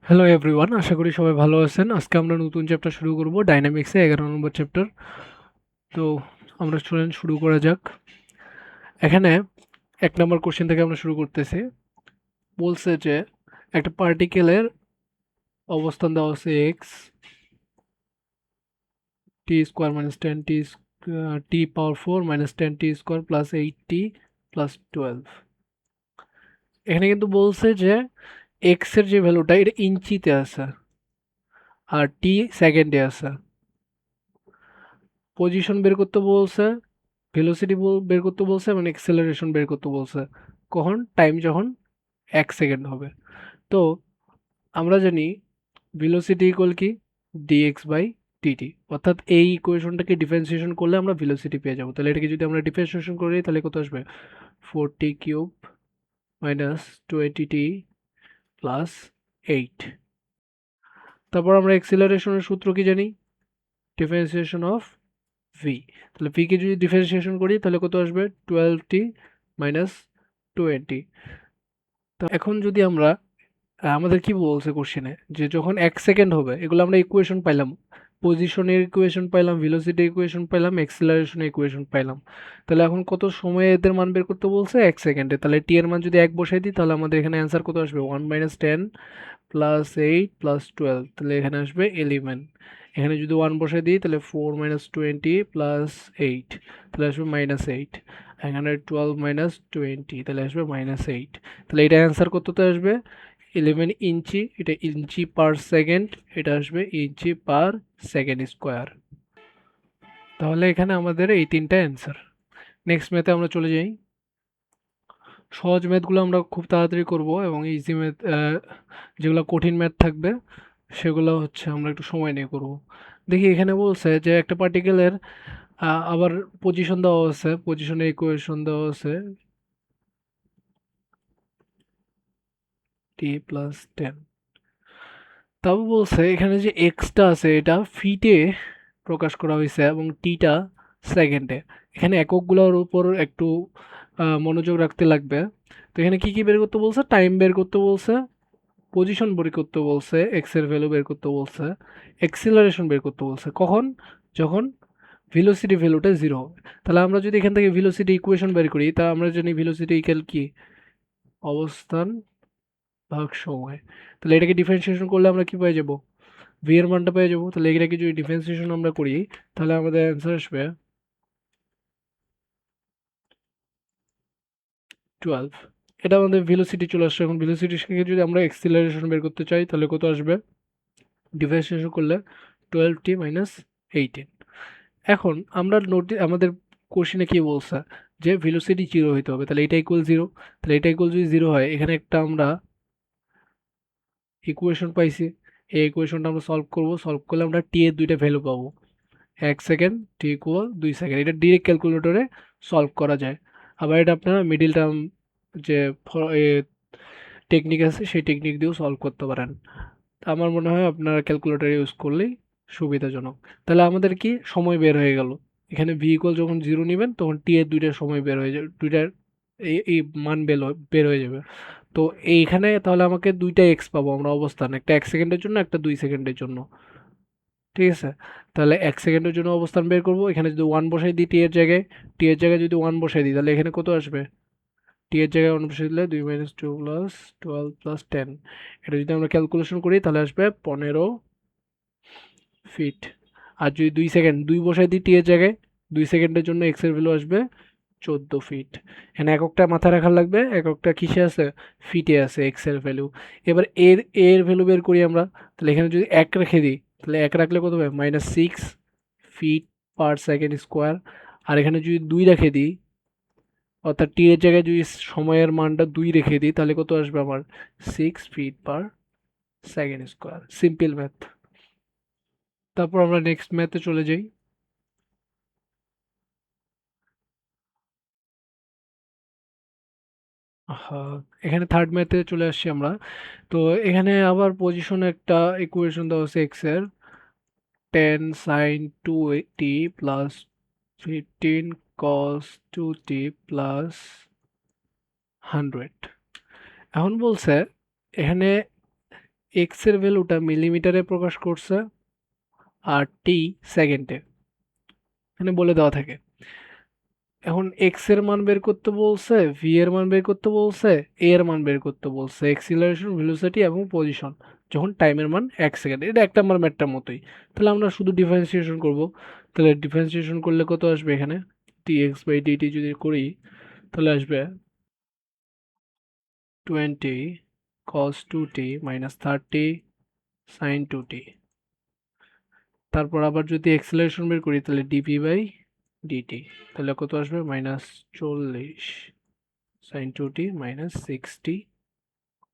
Hello everyone, আশা করি সবাই ভালো আছেন। আজকে আমরা নতুন চ্যাপ্টার শুরু করব, ডাইনামিক্সে 11 নম্বর চ্যাপ্টার। তো আমরা স্টুডেন্ট শুরু করা যাক। এখানে 1 নম্বর কোশ্চেন থেকে আমরা শুরু করতেছি। বলছে যে একটা পার্টিকেলের অবস্থান দেওয়া আছে এক্স, টি স্কোয়ার মাইনাস 10 টি, টি পাওয়ার 4 মাইনাস 10 টি স্কোয়ার প্লাস 8 টি প্লাস 12। এখানে কিন্তু বলছে যে এক্স এর যে ভ্যালুটা এটা ইঞ্চিতে আছে আর টি সেকেন্ডে আছে। পজিশন বের করতে বলছে, ভেলোসিটি বের করতে বলছে এবং এক্সেলারেশন বের করতে বলছে। কখন? টাইম যখন 1 সেকেন্ড হবে। তো আমরা জানি ভেলোসিটি ইকুয়াল কি ডিএক্স বাই ডিটি, অর্থাৎ এই ইকুয়েশনটাকে ডিফারেন্সিয়েশন করলে আমরা ভেলোসিটি পেয়ে যাবো। তাহলে এটাকে যদি আমরা ডিফারেন্সিয়েশন করি তাহলে কত আসবে? 4t³ minus 20t plus 8। তারপর আমরা এক্সেলারেশনের সূত্র কি জানি? Differentiation of V. তাহলে ভি কে যদি ডিফারেন্সিয়েশন করি তাহলে কত আসবে? 12t minus 20। তো এখন যদি আমরা আমাদের কি বলছে কোশ্চেনে যে যখন 1 সেকেন্ড হবে, এগুলো আমরা ইকুয়েশন পাইলাম, পজিশনের ইকুয়েশন পাইলাম, ভেলোসিটি ইকুয়েশন পাইলাম, এক্সেলারেশনের ইকুয়েশন পাইলাম। তাহলে এখন কত সময়ে এদের মান বের করতে বলছে? 1 সেকেন্ডে। তাহলে টি এর মান যদি 1 বসাই দিই তাহলে আমাদের এখানে অ্যান্সার কত আসবে? 1 - 10 প্লাস 8 প্লাস 12, তাহলে এখানে আসবে 11। এখানে যদি 1 বসাই দিই তাহলে 4 - 20 প্লাস 8, তাহলে আসবে -8। এখানে 12 - 20, তাহলে আসবে -8। তাহলে এটা অ্যান্সার কততে আসবে? 11 ইঞ্চি। এটা ইঞ্চি পার সেকেন্ড, এটা আসবে ইঞ্চি পার সেকেন্ড স্কোয়ার। তাহলে এখানে আমাদের এই তিনটা অ্যান্সার। নেক্সট ম্যাথে আমরা চলে যাই। সহজ ম্যাথগুলো আমরা খুব তাড়াতাড়ি করব এবং ইজি ম্যাথ, যেগুলো কঠিন ম্যাথ থাকবে সেগুলো হচ্ছে আমরা একটু সময় নিয়ে করব। দেখি এখানে বলছে যে একটা পার্টিকেলের আবার পজিশন দেওয়া আছে, পজিশনের ইকুয়েশন দেওয়া আছে t+10। তাও বলছে এখানে যে এক্সটা আছে এটা ফিটে প্রকাশ করা হয়েছে এবং টিটা সেকেন্ডে। এখানে এককগুলোর উপর একটু মনোযোগ রাখতে লাগবে। তো এখানে কি কি বের করতে বলছে? টাইম বের করতে বলছে, পজিশন বের করতে বলছে, এক্স এর ভ্যালু বের করতে বলছে, এক্সিলারেশন বের করতে বলছে। কখন? যখন ভেলোসিটি ভ্যালুটা জিরো হবে। তাহলে আমরা যদি এখান থেকে ভেলোসিটি ইকুয়েশন বের করি তা আমরা জানি ভেলোসিটি ইকুয়াল কি? অবস্থান ভাগ সময়। তাহলে এটাকে ডিফারেন্সিয়েশন করলে আমরা কি পেয়ে যাব? ভি এর মানটা পেয়ে যাবো। তাহলে এটাকে যদি ডিফারেন্সিয়েশন আমরা করি তাহলে আমাদের অ্যান্সার আসবে 12। এটা আমাদের ভেলোসিটি চলে আসছে। এখন ভেলোসিটি থেকে যদি আমরা এক্সিলারেশন বের করতে চাই তাহলে কত আসবে? ডিফারেন্সিয়েশন করলে 12t মাইনাস 18। এখন আমরা আমাদের কোশ্চেনে কি বলছে যে ভেলোসিটি জিরো হইতে হবে, তাহলে এটা ইকুয়াল জিরো। তাহলে এটা ইকুয়াল যদি জিরো হয়, এখানে একটা আমরা ইকুয়েশন পাইছি। এই ইকুয়েশনটা আমরা সলভ করব। সলভ করলে আমরা টি এর দুইটা ভ্যালু পাবো, 1 সেকেন্ড টি ইকুয়াল 2 সেকেন্ড। এটা ডিরেক্ট ক্যালকুলেটরে সলভ করা যায়। আবার এটা আপনারা মিডিল টার্ম যে টেকনিক আছে সেই টেকনিক দিয়েও সলভ করতে পারেন। আমার মনে হয় আপনারা ক্যালকুলেটর ইউজ করলেই সুবিধাজনক। তাহলে আমাদের কি সময় বের হয়ে গেল? এখানে ভি ইকুয়াল যখন জিরো নেবেন তখন টি এর দুইটার সময় বের হয়ে যাবে, দুইটার এই মান বের হয়ে যাবে। তো এইখানে তাহলে আমাকে দুইটা এক্স পাবো আমরা অবস্থান, একটা 1 সেকেন্ডের জন্য, একটা 2 সেকেন্ডের জন্য। ঠিক আছে? তাহলে 1 সেকেন্ডের জন্য অবস্থান বের করব। এখানে যদি ওয়ান বসাই দিই টি এর জায়গায় যদি ওয়ান বসাই দিই তাহলে এখানে কত আসবে? টি এর জায়গায় ওয়ান বসাই দিলে 2 - 2 প্লাস 12 প্লাস 10। এটা যদি আমরা ক্যালকুলেশন করি তাহলে আসবে 15 ফিট। আর যদি 2 সেকেন্ড 2 বসাই দিই টি এর জায়গায়, 2 সেকেন্ডের জন্য এক্স এর ভ্যালু আসবে 14 ফিট। এখানে এককটা মাথায় রাখার লাগবে, এককটা কিসে আছে? ফিটে আছে এক্স এর ভ্যালু। এবার এর এর ভ্যালু বের করি আমরা। তাহলে এখানে যদি 1 রেখে দিই তাহলে 1 রাখলে কত হবে? -6 ফিট/সেকেন্ড স্কোয়ার। আর এখানে যদি 2 রেখে দিই, অর্থাৎ টি এর জায়গায় যদি সময়ের মানটা 2 রেখে দিই তাহলে কত আসবে আমার? 6 ফিট/সেকেন্ড স্কোয়ার। Simple math. তারপর আমরা নেক্সট ম্যাথে চলে যাই। হ্যাঁ, এখানে থার্ড ম্যাথে চলে আসছি আমরা। তো এখানে আবার পজিশন একটা ইকুয়েশন দেওয়া আছে এক্স এর, 10 sin 2t plus 15 cos 2t plus 100। এখন বলছে এখানে এক্স এর ভ্যালুটা মিলিমিটারে প্রকাশ করছে আর টি সেকেন্ডে, এখানে বলে দেওয়া থাকে। এখন এক্স এর মান বের করতে বলছে, ভি এর মান বের করতে বলছে, এ এর মান বের করতে বলছে, এক্সিলারেশন, ভেলোসিটি এবং পজিশন যখন টাইমের মান 1 সেকেন্ড। এটা এক নাম্বার ম্যাথটার মতোই। তাহলে আমরা শুধু ডিফারেন্সিয়েশন করব। তাহলে ডিফারেন্সিয়েশন করলে কত আসবে এখানে, dx বাই dt যদি করি তাহলে আসবে 20 cos 2t minus 30 sin 2t। তারপর আবার যদি এক্সিলারেশন বের করি তাহলে dp বাই dt, তাহলে কত আসবে -40 sin 2t minus 60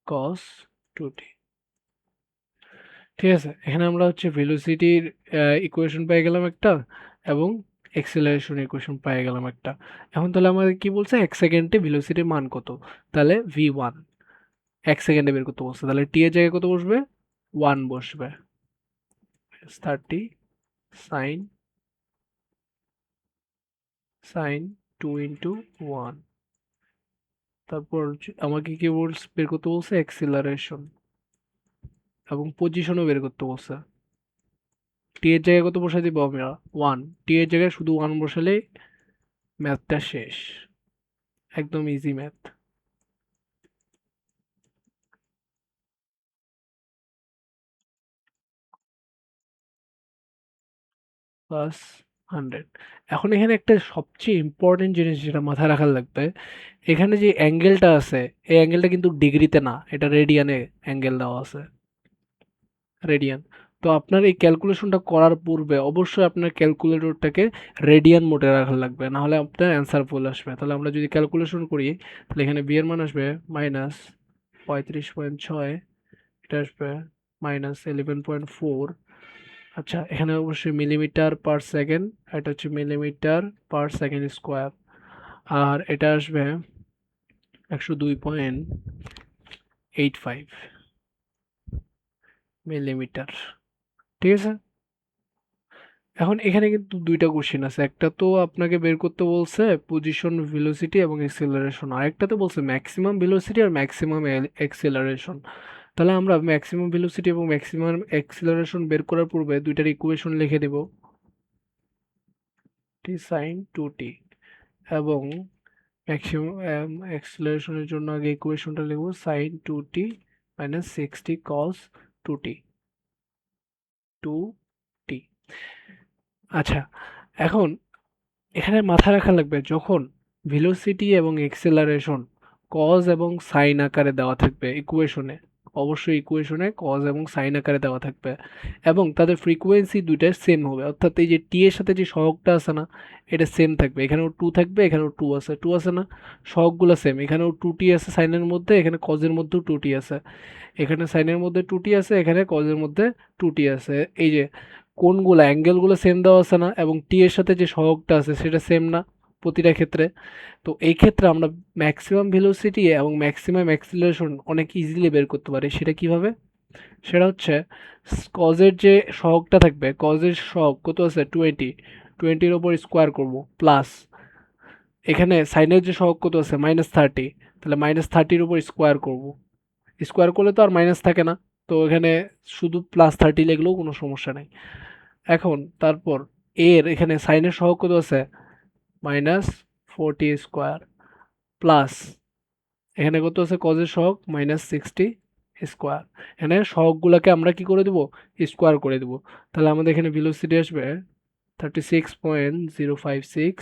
cos 2t। ঠিক আছে, এখানে আমরা হচ্ছে ভেলোসিটির ইকুয়েশন পেয়ে গেলাম একটা, এবং এক্সেলারেশন ইকুয়েশন পেয়ে গেলাম একটা। এখন তাহলে আমাদের কি বলছে, 1 সেকেন্ডে ভেলোসিটির মান কত, তাহলে v1 1 সেকেন্ডে বের করতে বলছে, তাহলে টি এর জায়গায় কত বসবে, 1 বসবে, 30 sin 2 ইন্টু 1। তারপর আমাকে কি বের করতে বলছে, এক্সিলারেশন এবং পজিশনও বের করতে বলছে। টি এর জায়গায় কত বসাই দিব আমরা, 1। টি এর জায়গায় শুধু 1 বসালেই ম্যাথটা শেষ, একদম ইজি ম্যাথ। প্লাস 100। এখন এখানে একটা সবচেয়ে ইম্পর্টেন্ট জিনিস যেটা মাথায় রাখার লাগবে, এখানে যে অ্যাঙ্গেলটা আছে এই অ্যাঙ্গেলটা কিন্তু ডিগ্রিতে না, এটা রেডিয়ানে অ্যাঙ্গেল দেওয়া আছে, রেডিয়ান। তো আপনার এই ক্যালকুলেশনটা করার পূর্বে অবশ্যই আপনার ক্যালকুলেটরটাকে রেডিয়ান মোডে রাখা লাগবে, না হলে আপনার অ্যান্সার ভুল আসবে। তাহলে আমরা যদি ক্যালকুলেশন করি তাহলে এখানে বি এর মান আসবে -35.6, এটা আসবে -11.4। আচ্ছা, এখানে অবশ্যই মিলিমিটার পার সেকেন্ড, এটা হচ্ছে মিলিমিটার পার সেকেন্ড স্কোয়ার, আর এটা আসবে 102.85 মিলিমিটার। ঠিক আছে, এখন এখানে কিন্তু দুইটা কোশ্চেন আছে, একটা তো আপনাকে বের করতে বলছে পজিশন, ভেলোসিটি এবং এক্সিলারেশন, আরেকটাতে বলছে ম্যাক্সিমাম ভেলোসিটি আর ম্যাক্সিমাম এক্সিলারেশন। তাহলে আমরা ম্যাক্সিমাম ভেলোসিটি এবং ম্যাক্সিমাম এক্সিলারেশন বের করার পূর্বে দুইটার ইকুয়েশন লিখে দেব, টি সাইন 2t, এবং ম্যাক্সিমাম অ্যাক্সিলারেশনের জন্য আগে ইকুয়েশনটা লিখব সাইন 2t মাইনাস 60 কস 2t। আচ্ছা, এখন এখানে মাথায় রাখা লাগবে যখন ভেলোসিটি এবং এক্সেলারেশন কজ এবং সাইন আকারে দেওয়া থাকবে ইকুয়েশনে, অবশ্যই ইকুয়েশনে কজ এবং সাইন আকারে দেওয়া থাকবে, এবং তাদের ফ্রিকোয়েন্সি দুইটাই সেম হবে, অর্থাৎ এই যে টি এর সাথে যে সহগটা আছে না, এটা সেম থাকবে, এখানেও 2 থাকবে, এখানেও 2 আছে, 2 আছে না, সহগগুলো সেম, এখানেও 2t আছে সাইনের মধ্যে, এখানে কজের মধ্যেও 2t আছে, এখানে সাইনের মধ্যে 2t আছে, এখানে কজের মধ্যে 2t আছে। এই যে কোণগুলো, অ্যাঙ্গেলগুলো সেম দেওয়া আছে না, এবং টি এর সাথে যে সহগটা আছে সেটা সেম না প্রতিটা ক্ষেত্রে। তো এই ক্ষেত্রে আমরা ম্যাক্সিমাম ভেলোসিটি এবং ম্যাক্সিমাম অ্যাক্সিলারেশন অনেক ইজিলি বের করতে পারি। সেটা কিভাবে, সেটা হচ্ছে কজের যে সহগটা থাকবে, কজের সহগ কত আছে 20, 20-র ওপর স্কোয়ার করব, প্লাস এখানে সাইনের যে সহগ কত আছে -30, তাহলে -30-র উপর স্কোয়ার করব, স্কোয়ার করলে তো আর মাইনাস থাকে না, তো এখানে শুধু +30 লিখলেও কোনো সমস্যা নেই। এখন তারপর এর এখানে সাইনের সহগ কত আছে -40 স্কোয়ার, প্লাস এখানে কত আছে কজের সহগ -60 স্কোয়ার। এখানে সহগগুলোকে আমরা কি করে দেব, স্কোয়ার করে দেব। তাহলে আমাদের এখানে ভেলোসিটি আসবে 36.056,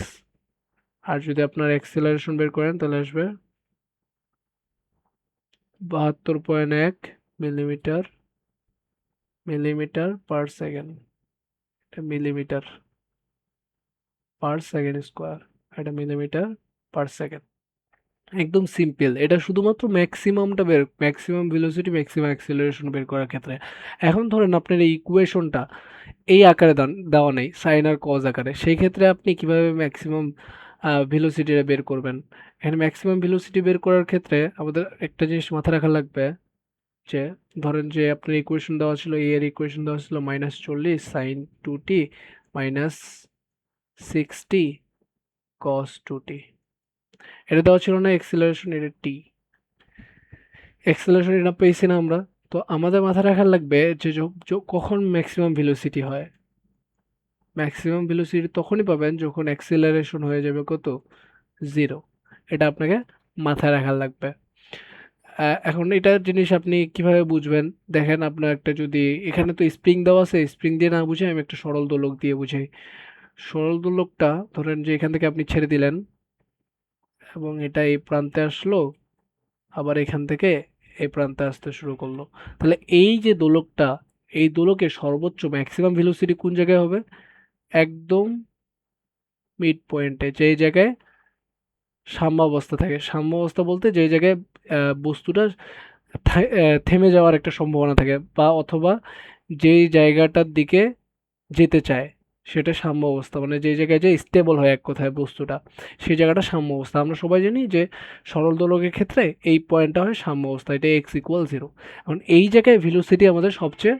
আর যদি আপনার অ্যাক্সেলারেশন বের করেন তাহলে আসবে 72.1 মিলিমিটার মিলিমিটার পার সেকেন্ড, এটা মিলিমিটার পার সেকেন্ড স্কোয়ার, এটা মিলিমিটার পার সেকেন্ড। একদম সিম্পল, এটা শুধুমাত্র ম্যাক্সিমামটা বের, ম্যাক্সিমাম ভেলোসিটি ম্যাক্সিমাম অ্যাক্সিলারেশন বের করার ক্ষেত্রে। এখন ধরেন আপনার এই ইকুয়েশনটা এই আকারে দেওয়া নেই, সাইন আর কজ আকারে, সেই ক্ষেত্রে আপনি কিভাবে ম্যাক্সিমাম ভেলোসিটিটা বের করবেন। এখানে ম্যাক্সিমাম ভেলোসিটি বের করার ক্ষেত্রে আমাদের একটা জিনিস মাথায় রাখা লাগবে, যে ধরেন যে আপনার ইকুয়েশন দেওয়া ছিল, এ এর ইকুয়েশন দেওয়া ছিল -40 sign 2t minus 60 cos 2t, এটা দেওয়া ছিল না এক্সেলারেশন, এটা টি, এক্সেলারেশন এটা পেয়েছি না আমরা, তো আমাদের মাথায় রাখা লাগবে যে কখন ম্যাক্সিমাম ভেলোসিটি হয়। ম্যাক্সিমাম ভেলোসিটি তখনই পাবেন যখন অ্যাক্সিলারেশন হয়ে যাবে কত, 0। এটা আপনাকে মাথায় রাখা লাগবে। এখন এটা জিনিস আপনি কিভাবে বুঝবেন, দেখেন আপনার একটা যদি এখানে তো স্প্রিং দেওয়া আছে, স্প্রিং দিয়ে না বুঝে আমি একটা সরল দোলক দিয়ে বুঝাই। সরল দোলকটা ধরেন যে এখান থেকে আপনি ছেড়ে দিলেন এবং এটা এই প্রান্তে আসলো, আবার এখান থেকে এই প্রান্তে আসতে শুরু করলো। তাহলে এই যে দোলকটা, এই দোলকের সর্বোচ্চ ম্যাক্সিমাম ভেলোসিটি কোন জায়গায় হবে? একদম মিড পয়েন্টে, যেই জায়গায় সাম্যাবস্থা থাকে। সাম্যাবস্থা বলতে যেই জায়গায় বস্তুটা থেমে যাওয়ার একটা সম্ভাবনা থাকে, বা অথবা যেই জায়গাটার দিকে যেতে চায় সেটা সাম্য অবস্থা, মানে যে জায়গায় যে স্টেবল হয় এক কথায় বস্তুটা, সেই জায়গাটা সাম্য অবস্থা। আমরা সবাই জানি যে সরল দোলকের ক্ষেত্রে এই পয়েন্টটা হয় সাম্য অবস্থা, এটা x=0। এখন এই জায়গায় ভেলোসিটি আমাদের সবচেয়ে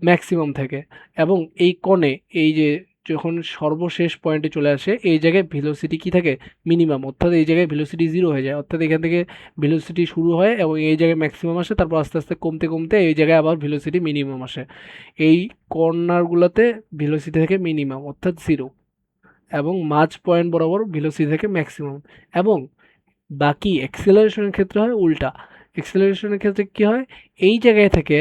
ম্যাক্সিমাম থাকে, এবং এই কোণে এই যে যখন সর্বশেষ পয়েন্টে চলে আসে এই জায়গায় ভেলোসিটি কি থাকে, মিনিমাম, অর্থাৎ এই জায়গায় ভেলোসিটি 0 হয়ে যায়। অর্থাৎ এখান থেকে ভেলোসিটি শুরু হয় এবং এই জায়গায় ম্যাক্সিমাম আসে, তারপর আস্তে আস্তে কমতে কমতে এই জায়গায় আবার ভেলোসিটি মিনিমাম আসে। এই কর্নারগুলোতে ভেলোসিটি থাকে মিনিমাম অর্থাৎ 0, এবং মাঝ পয়েন্ট বরাবর ভেলোসিটি থাকে ম্যাক্সিমাম। এবং বাকি অ্যাক্সিলারেশনের ক্ষেত্রে হয় উল্টা। অ্যাক্সিলারেশনের ক্ষেত্রে কি হয়, এই জায়গায় থেকে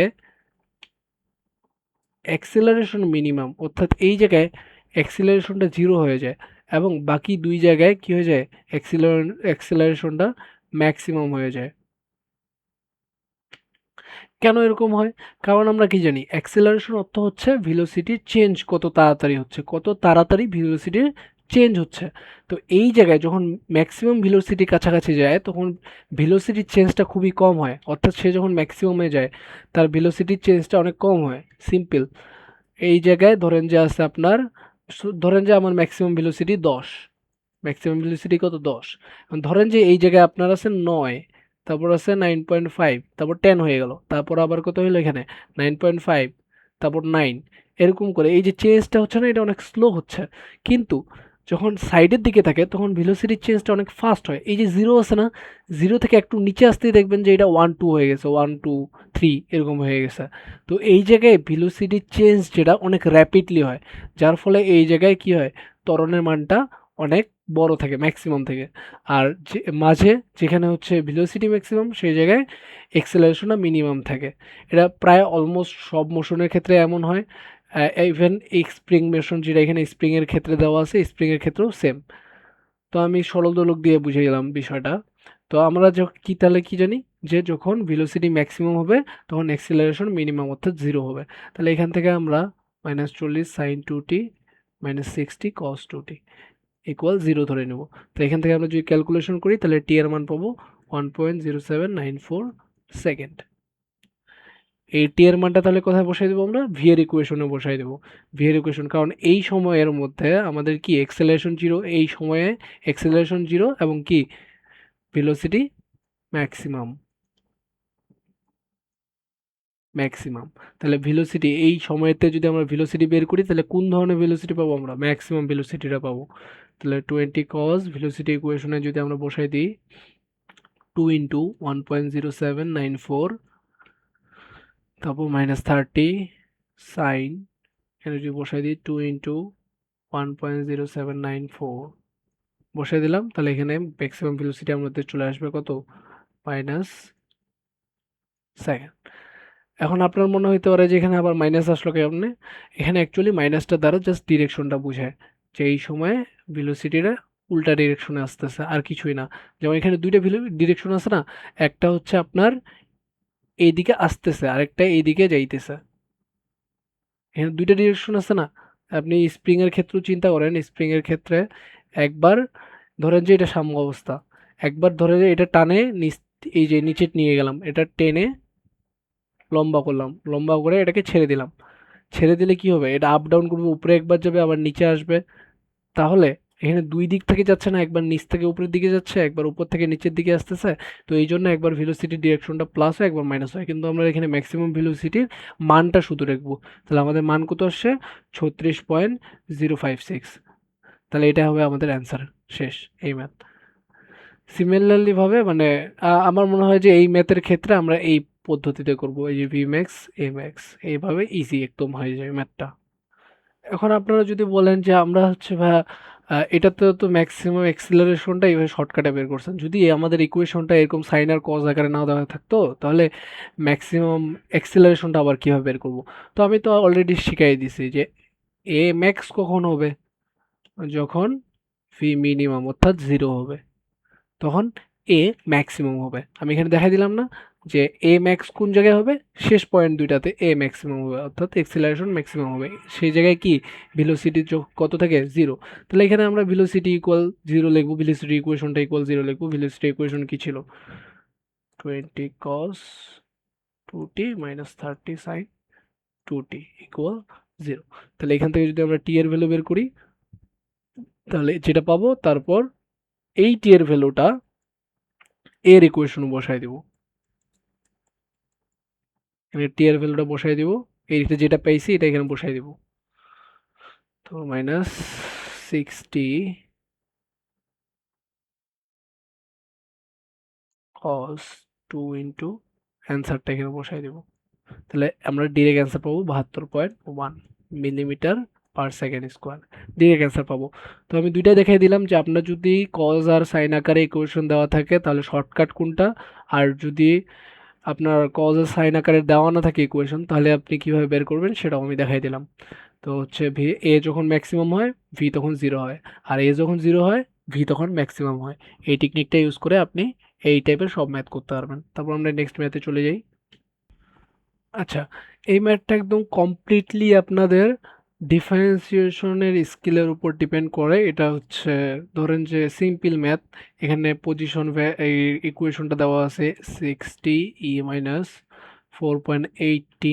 অ্যাক্সিলারেশন মিনিমাম, অর্থাৎ এই জায়গায় অ্যাক্সিলারেশনটা 0 হয়ে যায়, এবং বাকি দুই জায়গায় কি হয়ে যায়, অ্যাক্সিলারেশনটা ম্যাক্সিমাম হয়ে যায়। কেন এরকম হয়? কারণ আমরা কি জানি, অ্যাক্সিলারেশন অর্থ হচ্ছে ভেলোসিটির চেঞ্জ কত তাড়াতাড়ি হচ্ছে, কত তাড়াতাড়ি ভেলোসিটির চেঞ্জ হচ্ছে। তো এই জায়গায় যখন ম্যাক্সিমাম ভেলোসিটি কাছাকাছি যায় তখন ভেলোসিটির চেঞ্জটা খুবই কম হয়, অর্থাৎ সে যখন ম্যাক্সিমামে যায় তার ভেলোসিটির চেঞ্জটা অনেক কম হয়। সিম্পল, এই জায়গায় ধরেন যে আছে আপনার, ধরেন যে আমার ম্যাক্সিমাম ভেলোসিটি 10, ম্যাক্সিমাম ভেলোসিটি কত, 10। ধরেন যে এই জায়গায় আপনার আছে 9, তারপর আছে 9.5, তারপর 10 হয়ে গেল, তারপর আবার কত হলো এখানে 9.5, তারপর 9, এরকম করে এই যে চেঞ্জটা হচ্ছে না, এটা অনেক স্লো হচ্ছে। কিন্তু যখন সাইডের দিকে থাকে তখন ভেলোসিটির চেঞ্জটা অনেক ফাস্ট হয়। এই যে জিরো আছে না, জিরো থেকে একটু নিচে আসতেই দেখবেন যে এটা 1 2 হয়ে গেছে, 1 2 3 এরকম হয়ে গেছে। তো এই জায়গায় ভেলোসিটির চেঞ্জ যেটা অনেক র্যাপিডলি হয়, যার ফলে এই জায়গায় কি হয়, ত্বরণের মানটা অনেক বড় থাকে ম্যাক্সিমাম থেকে। আর যে মাঝে যেখানে হচ্ছে ভেলোসিটি ম্যাক্সিমাম সেই জায়গায় এক্সেলারেশনটা মিনিমাম থাকে। এটা প্রায় অলমোস্ট সব মোশনের ক্ষেত্রে এমন হয়। ইভেন এই স্প্রিং মোশন যেটা এখানে স্প্রিং এর ক্ষেত্রে দেওয়া আছে, স্প্রিং এর ক্ষেত্রেও সেম। তো আমি সরল দোলক দিয়ে বুঝিয়ে গেলাম বিষয়টা। তো আমরা কি তাহলে কি জানি, যে যখন ভেলোসিটি ম্যাক্সিমাম হবে তখন অ্যাক্সিলারেশন মিনিমাম অর্থাৎ 0 হবে। তাহলে এখান থেকে আমরা -40 sin 2t -60 cos 2t equal 0 ধরে নেব। তো এখান থেকে আমরা যদি ক্যালকুলেশন করি তাহলে টি এর মান পাবো 1.0794 সেকেন্ড। এই টি এর মানটা তাহলে কোথায় বসাই দেবো, আমরা ভি এর ইকুয়েশনে বসাই দেবো। ভি এর ইকুয়েশন, কারণ এই সময়ের মধ্যে আমাদের কি এক্সেলারেশন 0, এই সময়ে এক্সেলারেশন 0 এবং কি ভেলোসিটি ম্যাক্সিমাম, ম্যাক্সিমাম। তাহলে ভেলোসিটি এই সময়তে যদি আমরা ভেলোসিটি বের করি তাহলে কোন ধরনের ভেলোসিটি পাবো, আমরা ম্যাক্সিমাম ভেলোসিটিটা পাবো। তাহলে 20 cos ভেলোসিটি ইকুয়েশনে যদি আমরা বসাই দিই 2 ইন্টু 1.0794, তারপর -30 সাইন, এখানে যদি বসাই দিই 2 ইন্টু 1.0794 বসাই দিলাম, তাহলে এখানে ম্যাক্সিমাম ভেলোসিটি আমাদের চলে আসবে কত, মাইনাস সেকেন্ড। এখন আপনার মনে হইতে পারে যে এখানে আবার মাইনাস আসলো কেমনে, এখানে অ্যাকচুয়ালি মাইনাসটা দ্বারা জাস্ট ডিরেকশনটা বোঝায়, যে এই সময়ে ভেলোসিটিটা উল্টা ডিরেকশনে আসতেছে, আর কিছুই না। যেমন এখানে দুইটা ডিরেকশন আছে না, একটা হচ্ছে আপনার এইদিকে আসতেছে, আরেকটা এইদিকে যাইতেছে। এখানে দুইটা ডিরেকশন আছে না। আপনি স্প্রিং এর ক্ষেত্রেও চিন্তা করেন, স্প্রিং এর ক্ষেত্রে একবার ধরেন যে এটা সাম্য অবস্থা, একবার ধরে যে এটা টানে এই যে নিচে নিয়ে গেলাম, এটা টেনে লম্বা করলাম, লম্বা করে এটাকে ছেড়ে দিলাম। ছেড়ে দিলে কি হবে, এটা আপ ডাউন করবে, উপরে একবার যাবে আবার নিচে আসবে। তাহলে এখানে দুই দিক থেকে যাচ্ছে না, একবার নিচ থেকে উপরের দিকে যাচ্ছে, একবার উপর থেকে নিচের দিকে আসতেছে। তো এই জন্য একবার ভেলোসিটি ডিরেকশনটা প্লাস হয়, একবার মাইনাস হয়, কিন্তু আমরা এখানে ম্যাক্সিমাম ভেলোসিটির মানটা শুধু রাখবো। তাহলে আমাদের মান কত আসছে, 36.056। তাহলে এটা হবে আমাদের অ্যান্সার। শেষ এই ম্যাথ। সিমিলারলি ভাবে মানে আমার মনে হয় যে এই ম্যাথের ক্ষেত্রে আমরা এই পদ্ধতিতে করব, এই যে ভি ম্যাক্স এ ম্যাক্স, এইভাবে ইজি একদম হয়ে যায় ম্যাথটা। এখন আপনারা যদি বলেন যে আমরা হচ্ছে ভাইয়া এটাতে তো ম্যাক্সিমাম অ্যাক্সিলারেশনটা এইভাবে শর্টকাটে বের করছেন, যদি আমাদের ইকুয়েশনটা এরকম সাইন আর কজ আকারে না দেওয়া থাকতো তাহলে ম্যাক্সিমাম অ্যাক্সিলারেশনটা আবার কিভাবে বের করব? তো আমি তো অলরেডি শিখাই দিছি যে এ ম্যাক্স কখন হবে, যখন ভি মিনিমাম অর্থাৎ জিরো হবে, তখন এ ম্যাক্সিমাম হবে। আমি এখানে দেখাই দিলাম না যে এ ম্যাক্স কোন জায়গায় হবে, শেষ পয়েন্ট দুইটাতে এ ম্যাক্সিমাম হবে অর্থাৎ এক্সিলারেশন ম্যাক্সিমাম হবে। সেই জায়গায় কি ভেলোসিটি কত থাকে, জিরো। তাহলে এখানে আমরা ভেলোসিটি ইকুয়াল জিরো লিখবো, ভেলোসিটি ইকুয়েশনটা ইকুয়াল জিরো লিখবো। ভেলোসিটি ইকুয়েশন কি ছিল, 20 cos 2t minus 30 sin 2t equal zero. তাহলে এখান থেকে যদি আমরা টি এর ভ্যালু বের করি তাহলে যেটা পাবো, তারপর এই টি এর ভ্যালুটা এর ইকুয়েশন বসাই দিব, এখানে টি এর ভ্যালুটা বসাই দিব, এইটা যেটা পাইছি এটা এখানে বসাই দিব। তো মাইনাস 60 cos 2 ইন্টু অ্যান্সারটা এখানে বসাই দিব। তাহলে আমরা ডিরেক্ট অ্যান্সার পাবো 72.1 millimetre per second square, direct answer পাবো। তো আমি দুইটাই দেখাই দিলাম যে আপনার যদি কজ আর সাইন আকারে ইকুয়েশন দেওয়া থাকে তাহলে শর্টকাট কোনটা, আর যদি আপনার কজ আর সাইন আকারে দেওয়া না থাকে ইকুয়েশন তাহলে আপনি কিভাবে বের করবেন সেটাও আমি দেখাই দিলাম। তো হচ্ছে ভি এ যখন ম্যাক্সিমাম হয় ভি তখন জিরো হয়, আর এ যখন জিরো হয় ভি তখন ম্যাক্সিমাম হয়। এই টেকনিকটা ইউজ করে আপনি এই টাইপের সব ম্যাথ করতে পারবেন। তারপর আমরা নেক্সট ম্যাথে চলে যাই। আচ্ছা, এই ম্যাথটা একদম কমপ্লিটলি আপনাদের ডিফারেন্সিয়েশনের স্কিলের উপর ডিপেন্ড করে। এটা হচ্ছে ধরেন যে সিম্পল ম্যাথ, এখানে পজিশন এই ইকুয়েশনটা দেওয়া আছে 60 - 4.8t।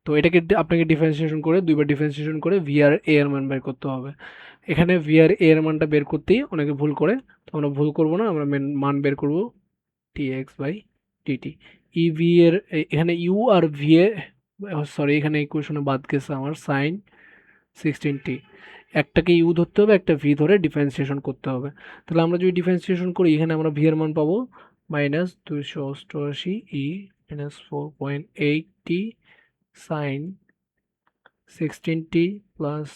তো এটাকে আপনাকে ডিফারেন্সিয়েশন করে দুইবার ডিফারেন্সিয়েশন করে ভিআর এ এর মান বের করতে হবে। এখানে ভিআর এ এর মানটা বের করতেই অনেকে ভুল করে, তো আমরা ভুল করব না, আমরা মান বের করব dx/dt। ইভি এর এখানে ইউ আর ভি এ, সরি এখানে ইকুয়েশনে বাদ গেছে আমার সাইন 16t, একটাকে ইউ ধরতে হবে একটা ভি ধরে ডিফারেন্সিয়েশন করতে হবে। তাহলে আমরা যদি ডিফারেন্সিয়েশন করি এখানে আমরা ভি এর মান পাবো -288 minus 4.8t sine 16t plus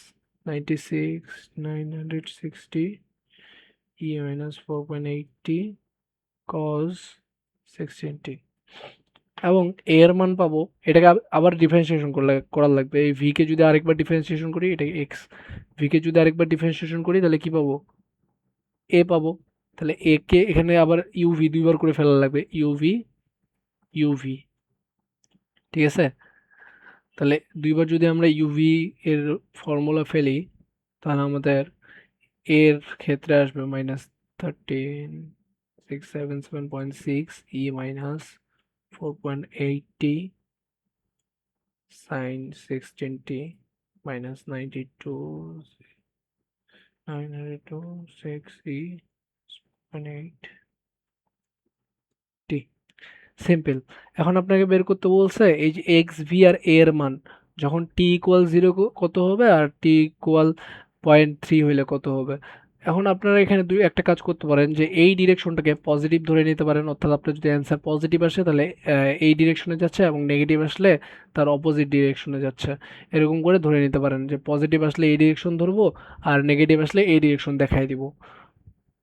96 960 minus 4.8t cos 16t, এবং এ এর মান পাবো, এটাকে আবার ডিফারেন্সিয়েশন করার লাগবে। এই ভি কে যদি আরেকবার ডিফারেন্সিয়েশন করি এটাকে এক্স, ভি কে যদি আরেকবার ডিফারেন্সিয়েশন করি তাহলে কি পাবো, এ পাবো। তাহলে এ কে এখানে আবার ইউভি দুইবার করে ফেলা লাগবে, ইউভি ইউভি, ঠিক আছে। তাহলে দুইবার যদি আমরা ইউভি এর ফর্মুলা ফেলি তাহলে আমাদের এর ক্ষেত্রে আসবে -13,677.6 e minus 4.8t sin 16t minus 926 e 8t। Simple. এখন আপনাকে বের করতে বলছে এই যে এক্স ভি আর এ এর মান যখন টি ইকুয়াল জিরো কত হবে আর টি ইকুয়াল 0.3 হইলে কত হবে। এখন আপনারা এখানে একটা কাজ করতে পারেন যে এই ডিরেকশনটাকে পজিটিভ ধরে নিতে পারেন, অর্থাৎ আপনার যদি অ্যান্সার পজিটিভ আসে তাহলে এই ডিরেকশনে যাচ্ছে, এবং নেগেটিভ আসলে তার অপোজিট ডিরেকশনে যাচ্ছে। এরকম করে ধরে নিতে পারেন যে পজিটিভ আসলে এই ডিরেকশন ধরবো আর নেগেটিভ আসলে এই ডিরেকশন দেখাই দিব।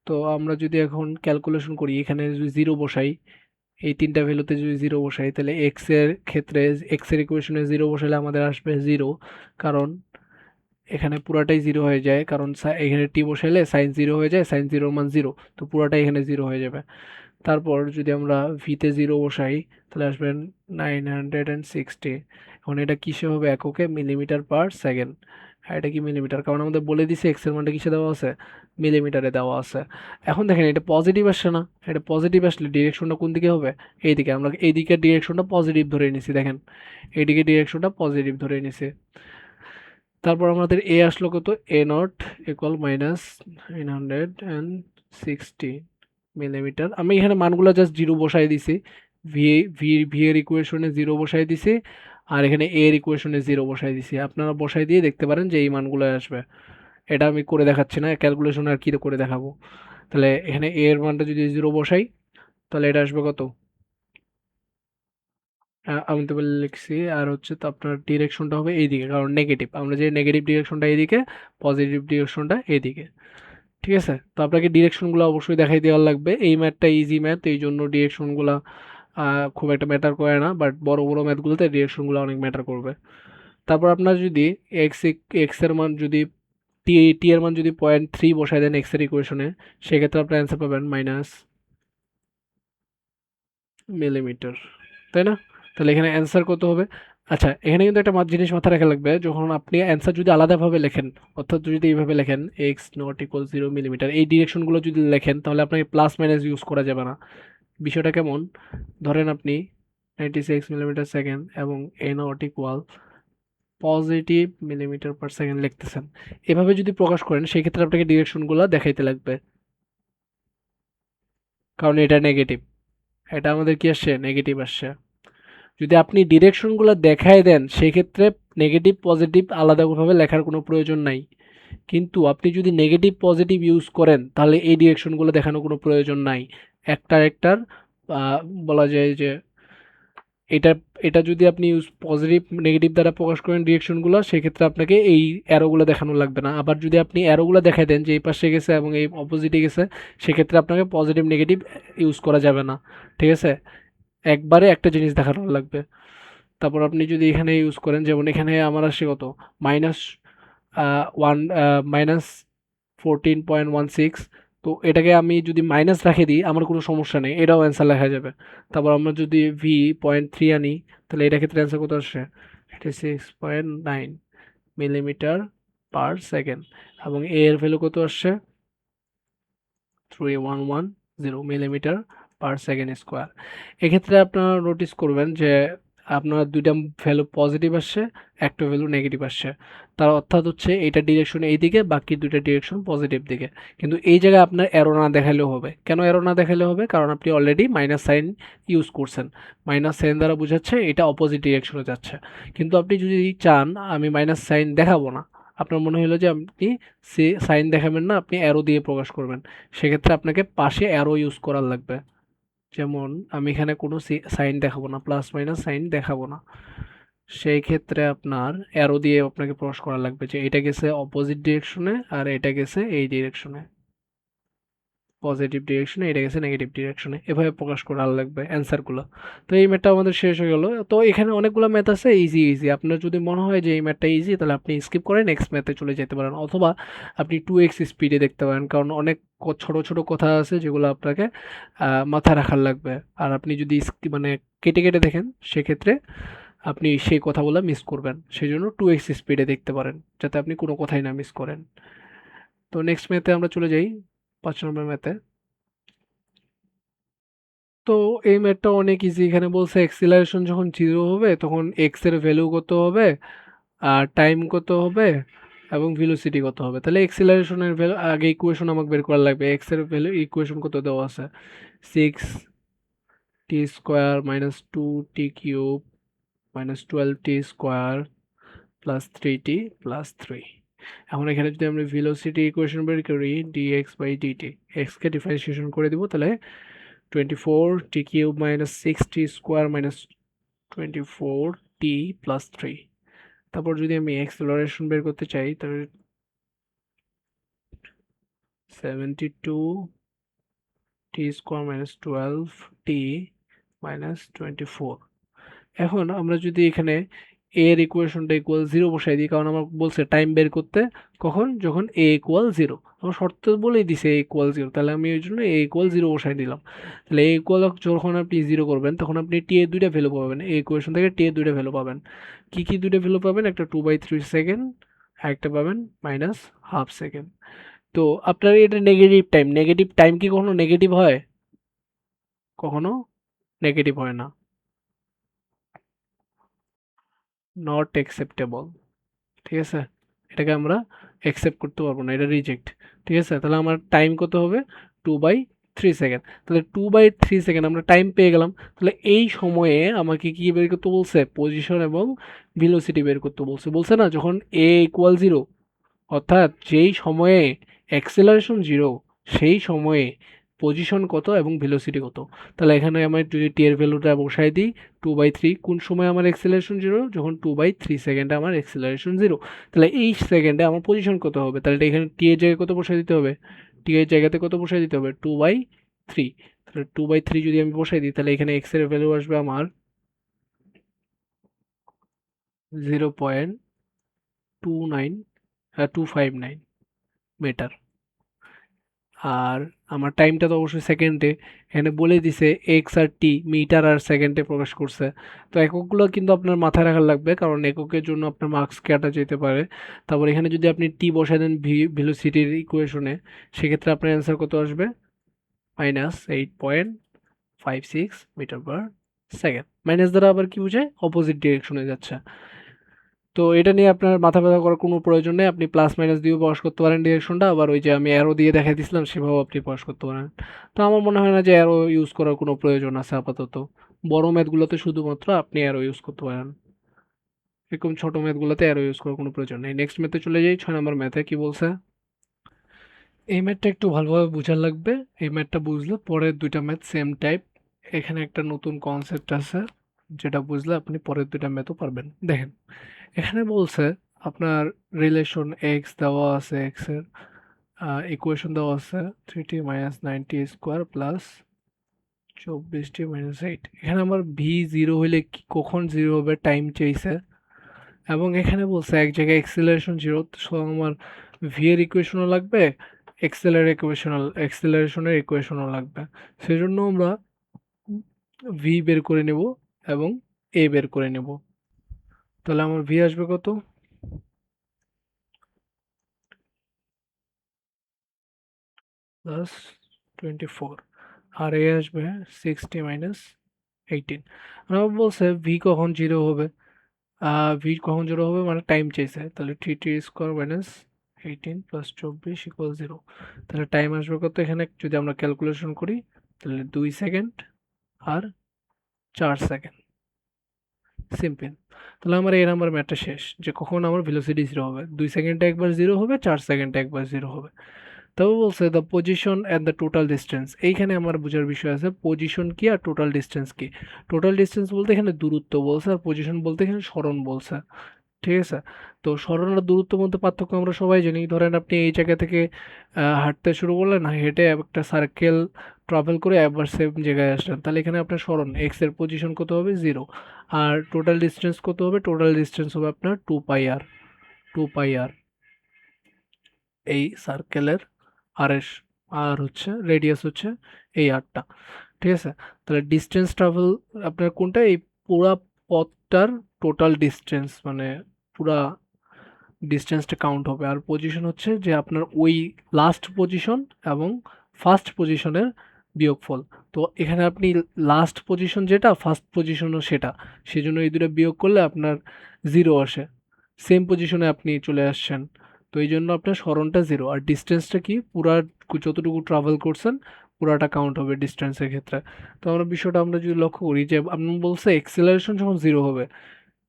তো আমরা যদি এখন ক্যালকুলেশন করি এখানে যদি জিরো বসাই, এই তিনটা ভ্যালুতে যদি জিরো বসাই তাহলে এক্স এর ক্ষেত্রে এক্স এর ইকুয়েশনে জিরো বসালে আমাদের আসবে জিরো, কারণ এখানে পুরাটাই জিরো হয়ে যায়, কারণ এখানে টি বসাইলে সাইন জিরো হয়ে যায়, সাইন জিরোর মান জিরো, তো পুরাটাই এখানে জিরো হয়ে যাবে। তারপর যদি আমরা ভিতে জিরো বসাই তাহলে আসবে 960। এখন এটা কিসে হবে, এককে মিলিমিটার পার সেকেন্ড, আর এটা কি মিলিমিটার, কারণ আমাদের বলে দিছে এক্স এর মানটা কিসে দেওয়া আছে, মিলিমিটারে দেওয়া আছে। এখন দেখেন এটা পজিটিভ আসছে না, এটা পজিটিভ আসলে ডিরেকশনটা কোন দিকে হবে, এইদিকে। আমরা এইদিকে ডিরেকশনটা পজিটিভ ধরে নিছি, দেখেন এইদিকে ডিরেকশনটা পজিটিভ ধরে নিছি। তারপর আমাদের এ আসলো কত, এ নট ইকুয়াল -960 মিলিমিটার। আমি এখানে মানগুলো জাস্ট জিরো বসাই দিছি, ভি ভি এর ইকুয়েশনে জিরো বসাই দিছি, আর এখানে এ এর ইকুয়েশনে জিরো বসাই দিছি। আপনারা বসাই দিয়ে দেখতে পারেন যে এই মানগুলো আসবে। এটা আমি করে দেখাচ্ছি না, ক্যালকুলেশন আর কি করে দেখাবো। তাহলে এখানে এ এর মানটা যদি জিরো বসাই তাহলে এটা আসবে কত, আমি তো বলে লিখছি, আর হচ্ছে তো আপনার ডিরেকশনটা হবে এইদিকে, কারণ নেগেটিভ, আমরা যে নেগেটিভ ডিরেকশনটা এইদিকে, পজিটিভ ডিরেকশনটা এইদিকে। ঠিক আছে, তো আপনাকে ডিরেকশনগুলো অবশ্যই দেখাই দেওয়ার লাগবে। এই ম্যাথটা ইজি ম্যাথ, এই জন্য ডিরেকশনগুলো খুব একটা ম্যাটার করে না, বাট বড় বড় ম্যাথগুলোতে ডিরেকশনগুলো অনেক ম্যাটার করবে। তারপর আপনার যদি এক্স এক্স এর মান যদি টি টি এর মান যদি 0.3 বসায় দেন এক্স এর ইকুয়েশনে, সেক্ষেত্রে আপনার অ্যান্সার পাবেন -মিলিমিটার, তাই না? তাহলে এখানে অ্যান্সার কত হবে? আচ্ছা, এখানে কিন্তু একটা জিনিস মাথায় রাখা লাগবে, যখন আপনি অ্যান্সার যদি আলাদাভাবে লেখেন, অর্থাৎ যদি এইভাবে লেখেন এক্স নট ইকুয়াল 0 মিলিমিটার, এই ডিরেকশনগুলো যদি লেখেন, তাহলে আপনাকে প্লাস মাইনাস ইউজ করা যাবে না। বিষয়টা কেমন? ধরেন আপনি 96 মিলিমিটার সেকেন্ড এবং a not equal positive millimetre per second লিখতেছেন, এভাবে যদি প্রকাশ করেন, সেই ক্ষেত্রে আপনাকে ডিরেকশনগুলো দেখাইতে লাগবে, কারণ এটা নেগেটিভ, এটা আমাদের কি আসছে, নেগেটিভ আসছে। যদি আপনি ডিরেকশনগুলো দেখায় দেন, সেক্ষেত্রে নেগেটিভ পজিটিভ আলাদাভাবে লেখার কোনো প্রয়োজন নাই। কিন্তু আপনি যদি নেগেটিভ পজিটিভ ইউজ করেন, তাহলে এই ডিরেকশনগুলো দেখানোর কোনো প্রয়োজন নাই। একটার একটার বলা যায় যে এটা এটা যদি আপনি ইউজ পজিটিভ নেগেটিভ দ্বারা প্রকাশ করেন ডিরেকশনগুলো, সেক্ষেত্রে আপনাকে এই অ্যারোগুলো দেখানো লাগবে না। আবার যদি আপনি অ্যারোগুলো দেখায় দেন যে এই পাশে গেছে এবং এই অপোজিটে গেছে, সেক্ষেত্রে আপনাকে পজিটিভ নেগেটিভ ইউজ করা যাবে না। ঠিক আছে, একবারে একটা জিনিস দেখানো লাগবে। তারপর আপনি যদি এখানে ইউজ করেন, যেমন এখানে আমার আসে কত, মাইনাস ওয়ান, -14.16, তো এটাকে আমি যদি মাইনাস রেখে দিই, আমার কোনো সমস্যা নেই, এটাও অ্যান্সার লেখা যাবে। তারপর আমরা যদি v.3 আনি, তাহলে এটা ক্ষেত্রে অ্যান্সার কত আসে, এটা 6.9 মিলিমিটার পার সেকেন্ড, এবং এ এর ভ্যালু কত আসছে, 3110 মিলিমিটার পার সেকেন্ড স্কোয়ার। এক্ষেত্রে আপনারা নোটিস করবেন যে আপনার দুইটা ভ্যালু পজিটিভ আসছে, একটা ভ্যালু নেগেটিভ আসছে, তার অর্থাৎ হচ্ছে এটা ডিরেকশন এই দিকে, বাকি দুইটা ডিরেকশন পজিটিভ দিকে। কিন্তু এই জায়গায় আপনার অ্যারো না দেখালেও হবে। কেন অ্যারো না দেখালে হবে? কারণ আপনি অলরেডি মাইনাস সাইন ইউজ করছেন। মাইনাস সাইন দ্বারা বোঝাচ্ছে এটা অপোজিট ডিরেকশনে যাচ্ছে। কিন্তু আপনি যদি চান আমি মাইনাস সাইন দেখাবো না, আপনার মনে হলো যে আপনি সাইন দেখাবেন না, আপনি অ্যারো দিয়ে প্রকাশ করবেন, সেক্ষেত্রে আপনাকে পাশে অ্যারো ইউজ করার লাগবে। যেমন আমি এখানে কোনো সাইন দেখাবো না, প্লাস মাইনাস সাইন দেখাবো না, সেই ক্ষেত্রে আপনার অ্যারো দিয়ে আপনাকে প্রকাশ করা লাগবে যে এটা গেছে অপোজিট ডিরেকশনে আর এটা গেছে এই ডিরেকশনে, পজিটিভ ডিরেকশনে, এটা গেছে নেগেটিভ ডিরেকশনে, এভাবে প্রকাশ করা লাগবে অ্যান্সারগুলো। তো এই ম্যাথটা আমাদের শেষ হয়ে গেল। তো এখানে অনেকগুলো ম্যাথ আছে ইজি ইজি, আপনার যদি মনে হয় যে এই ম্যাথটা ইজি, তাহলে আপনি স্কিপ করে নেক্সট ম্যাথে চলে যেতে পারেন, অথবা আপনি 2x স্পিডে দেখতে পারেন, কারণ অনেক ছোট ছোট কথা আছে যেগুলো আপনাকে মাথায় রাখার লাগবে। আর আপনি যদি মানে কেটে কেটে দেখেন, সেক্ষেত্রে আপনি সেই কথাগুলো মিস করবেন, সেই জন্য 2x স্পিডে দেখতে পারেন, যাতে আপনি কোনো কথাই না মিস করেন। তো নেক্সট ম্যাথে আমরা চলে যাই, 5 নম্বর ম্যাথে। তো এই ম্যাথটা অনেক ইজি, এখানে বলছে অ্যাক্সিলারেশন যখন 0 হবে তখন এক্স এর ভ্যালু কত হবে, আর টাইম কত হবে, এবং ভেলোসিটি কত হবে। তাহলে অ্যাক্সিলারেশনের ভ্যালু আগে ইকুয়েশন আমাকে বের করা লাগবে। এক্স এর ভ্যালু ইকুয়েশন কত দেওয়া আছে, 6t² - 2t³ -12t² + 3t + 3। এখন এখানে যদি আমরা ভেলোসিটি ইকুয়েশন বের করি, dx/dt, এক্সকে ডিফারেন্সিয়েশন করে দিব, তাহলে 24t³ - 6t² - 24t + 3। তারপর যদি আমি অ্যাক্সেলারেশন বের করতে চাই, তাহলে 72t² - 12t - 24। এখন আমরা যদি এখানে এর ইকুয়েশনটা ইকুয়াল 0 বসাই দিই, কারণ আমার বলছে টাইম বের করতে, কখন, যখন এ ইকুয়াল 0, আমার শর্ত বলেই দিছে এ ইকুয়াল 0, তাহলে আমি ওই জন্য এ ইকুয়াল 0 বসাই দিলাম। তাহলে এ ইকুয়াল যখন আপনি 0 করবেন, তখন আপনি টি এর দুইটা ভ্যালু পাবেন, এই ইকুয়েশন থেকে টি এর দুইটা ভ্যালু পাবেন। কি কি দুইটা ভ্যালু পাবেন? একটা 2/3 সেকেন্ড, আর একটা পাবেন -½ সেকেন্ড। তো আপনার এটা নেগেটিভ টাইম, নেগেটিভ টাইম কি কখনো নেগেটিভ হয়? কখনো নেগেটিভ হয় না, নট অ্যাকসেপ্টেবল। ঠিক আছে, এটাকে আমরা অ্যাকসেপ্ট করতে পারবো না, এটা রিজেক্ট। ঠিক আছে, তাহলে আমার টাইম কত হবে, 2/3 সেকেন্ড। তাহলে 2/3 সেকেন্ড আমরা টাইম পেয়ে গেলাম। তাহলে এই সময়ে আমাকে কি বের করতে বলছে, পজিশন এবং ভেলোসিটি বের করতে বলছে। বলছে না, যখন এ ইকুয়াল 0, অর্থাৎ যেই সময়ে অ্যাক্সেলারেশন 0, সেই সময়ে পজিশন কত এবং ভেলোসিটি কত। তাহলে এখানে আমি যদি টি এর ভ্যালুটা বসাই দিই 2/3, কোন সময় আমার অ্যাক্সিলারেশন 0, যখন 2/3 সেকেন্ডে আমার অ্যাক্সিলারেশন 0। তাহলে এই সেকেন্ডে আমার পজিশন কত হবে, তাহলে এখানে টি এর জায়গায় কত বসাই দিতে হবে, টি এর জায়গাতে কত বসাই দিতে হবে 2/3। তাহলে 2/3 যদি আমি বসাই দিই তাহলে এখানে এক্স এর ভ্যালু আসবে আমার 0.259 মিটার। আর আমার টাইমটা তো অবশ্যই সেকেন্ডে, এখানে বলে দিছে এক্স আর টি মিটার আর সেকেন্ডে প্রকাশ করছে। তো এককগুলো কিন্তু আপনার মাথায় রাখা লাগবে, কারণ এককের জন্য আপনার মার্কস কাটা যেতে পারে। তারপর এখানে যদি আপনি টি বসায় দেন ভেলোসিটির ইকুয়েশনে, সেক্ষেত্রে আপনার অ্যান্সার কত আসবে, -8.56 মিটার পার সেকেন্ড। মাইনাস দ্বারা আবার কি বোঝায়, অপোজিট ডিরেকশনে যাচ্ছে। তো এটা নিয়ে আপনার মাথা ব্যথা করার কোনো প্রয়োজন নেই, আপনি প্লাস মাইনাস দিয়েও প্রকাশ করতে পারেন ডিরেকশনটা, আবার ওই যে আমি অ্যারো দিয়ে দেখাই দিয়েছিলাম সেভাবেও আপনি প্রকাশ করতে পারেন। তো আমার মনে হয় না যে অ্যারো ইউজ করার কোনো প্রয়োজন আছে আপাতত। বড় ম্যাথগুলোতে শুধুমাত্র আপনি অ্যারো ইউজ করতে পারেন, এরকম ছোট ম্যাথগুলোতে অ্যারো ইউজ করার কোনো প্রয়োজন নেই। নেক্সট ম্যাথে চলে যাই, 6 নম্বর ম্যাথে কি বলছে। এই ম্যাথটা একটু ভালোভাবে বোঝার লাগবে, এই ম্যাথটা বুঝলে পরের দুইটা ম্যাথ সেম টাইপ। এখানে একটা নতুন কনসেপ্ট আছে, যেটা বুঝলে আপনি পরের দুইটা ম্যাথও পারবেন। দেখেন, এখানে বলছে আপনার রিলেশন এক্স দেওয়া আছে, এক্স এর ইকুয়েশন দেওয়া আছে 3t - 9t square plus 24t - 8। এখানে আমার ভি জিরো হইলে কখন জিরো হবে টাইম চাইছে, এবং এখানে বলছে এক জায়গায় এক্সেলারেশন জিরো, সো আমার ভি এর ইকুয়েশনও লাগবে, এক্সেলারেশনের ইকুয়েশনও লাগবে। সেজন্য আমরা ভি বের করে নেব এবং এ বের করে নেব। তাহলে আমার ভি আসবে কত, +24, আর এ আসবে 60 - 18। আমার বলছে ভি কখন জিরো হবে, ভি কখন জিরো হবে মানে টাইম চাইছে, তাহলে 3t স্কোয়ার মাইনাস 18 + 24 = 0। তাহলে টাইম আসবে কত, এখানে যদি আমরা ক্যালকুলেশন করি তাহলে 2 সেকেন্ড আর 4 সেকেন্ড, সিম্পল। তাহলে আমার এই নাম্বার ম্যাথটা শেষ, যে কখন আমার ভেলোসিটি জিরো হবে, 2 সেকেন্ডে একবার জিরো হবে, 4 সেকেন্ডে একবার জিরো হবে। তবে বলছে the position and the total distance, এইখানে আমার বোঝার বিষয় আছে পজিশন কি আর টোটাল ডিস্টেন্স কি। টোটাল ডিস্টেন্স বলতে এখানে দূরত্ব বলছে, আর পজিশন বলতে এখানে সরণ বলছে, ঠিক আছে। তো সরণ আর দূরত্বের মধ্যে পার্থক্য আমরা সবাই জানি। ধরেন আপনি এই জায়গা থেকে হাঁটতে শুরু করলেন, হেঁটে একটা সার্কেল ট্রাভেল করে একবার সেম জায়গায় আসলেন, তাহলে এখানে আপনার সরণ এক্স এর পজিশন কত হবে 0, আর টোটাল ডিস্টেন্স কত হবে, টোটাল ডিস্টেন্স হবে আপনার 2πr, 2πr এই সার্কেলের আরএস, আর হচ্ছে রেডিয়াস হচ্ছে এই আরটা, ঠিক আছে। তাহলে ডিস্টেন্স ট্রাভেল আপনার কোনটা, এই পুরা পথটার টোটাল ডিস্টেন্স, মানে পুরা ডিস্টেন্সটা কাউন্ট হবে। আর পজিশন হচ্ছে যে আপনার ওই লাস্ট পজিশন এবং ফার্স্ট পজিশনের বিয়োগফল। তো এখানে আপনি লাস্ট পজিশন যেটা, ফার্স্ট পজিশনও সেটা, সেজন্য এই দুটো বিয়োগ করলে আপনার 0 আসে, সেম পজিশনে আপনি চলে আসছেন। তো এই জন্য আপনার সরণটা 0, আর ডিস্টেন্সটা কি, পুরা যতটুকু ট্রাভেল করছেন পুরাটা কাউন্ট হবে ডিস্টেন্সের ক্ষেত্রে। তো আমরা বিষয়টা আমরা যদি লক্ষ্য করি যে আপনি বলছে এক্সেলারেশন যখন 0 হবে,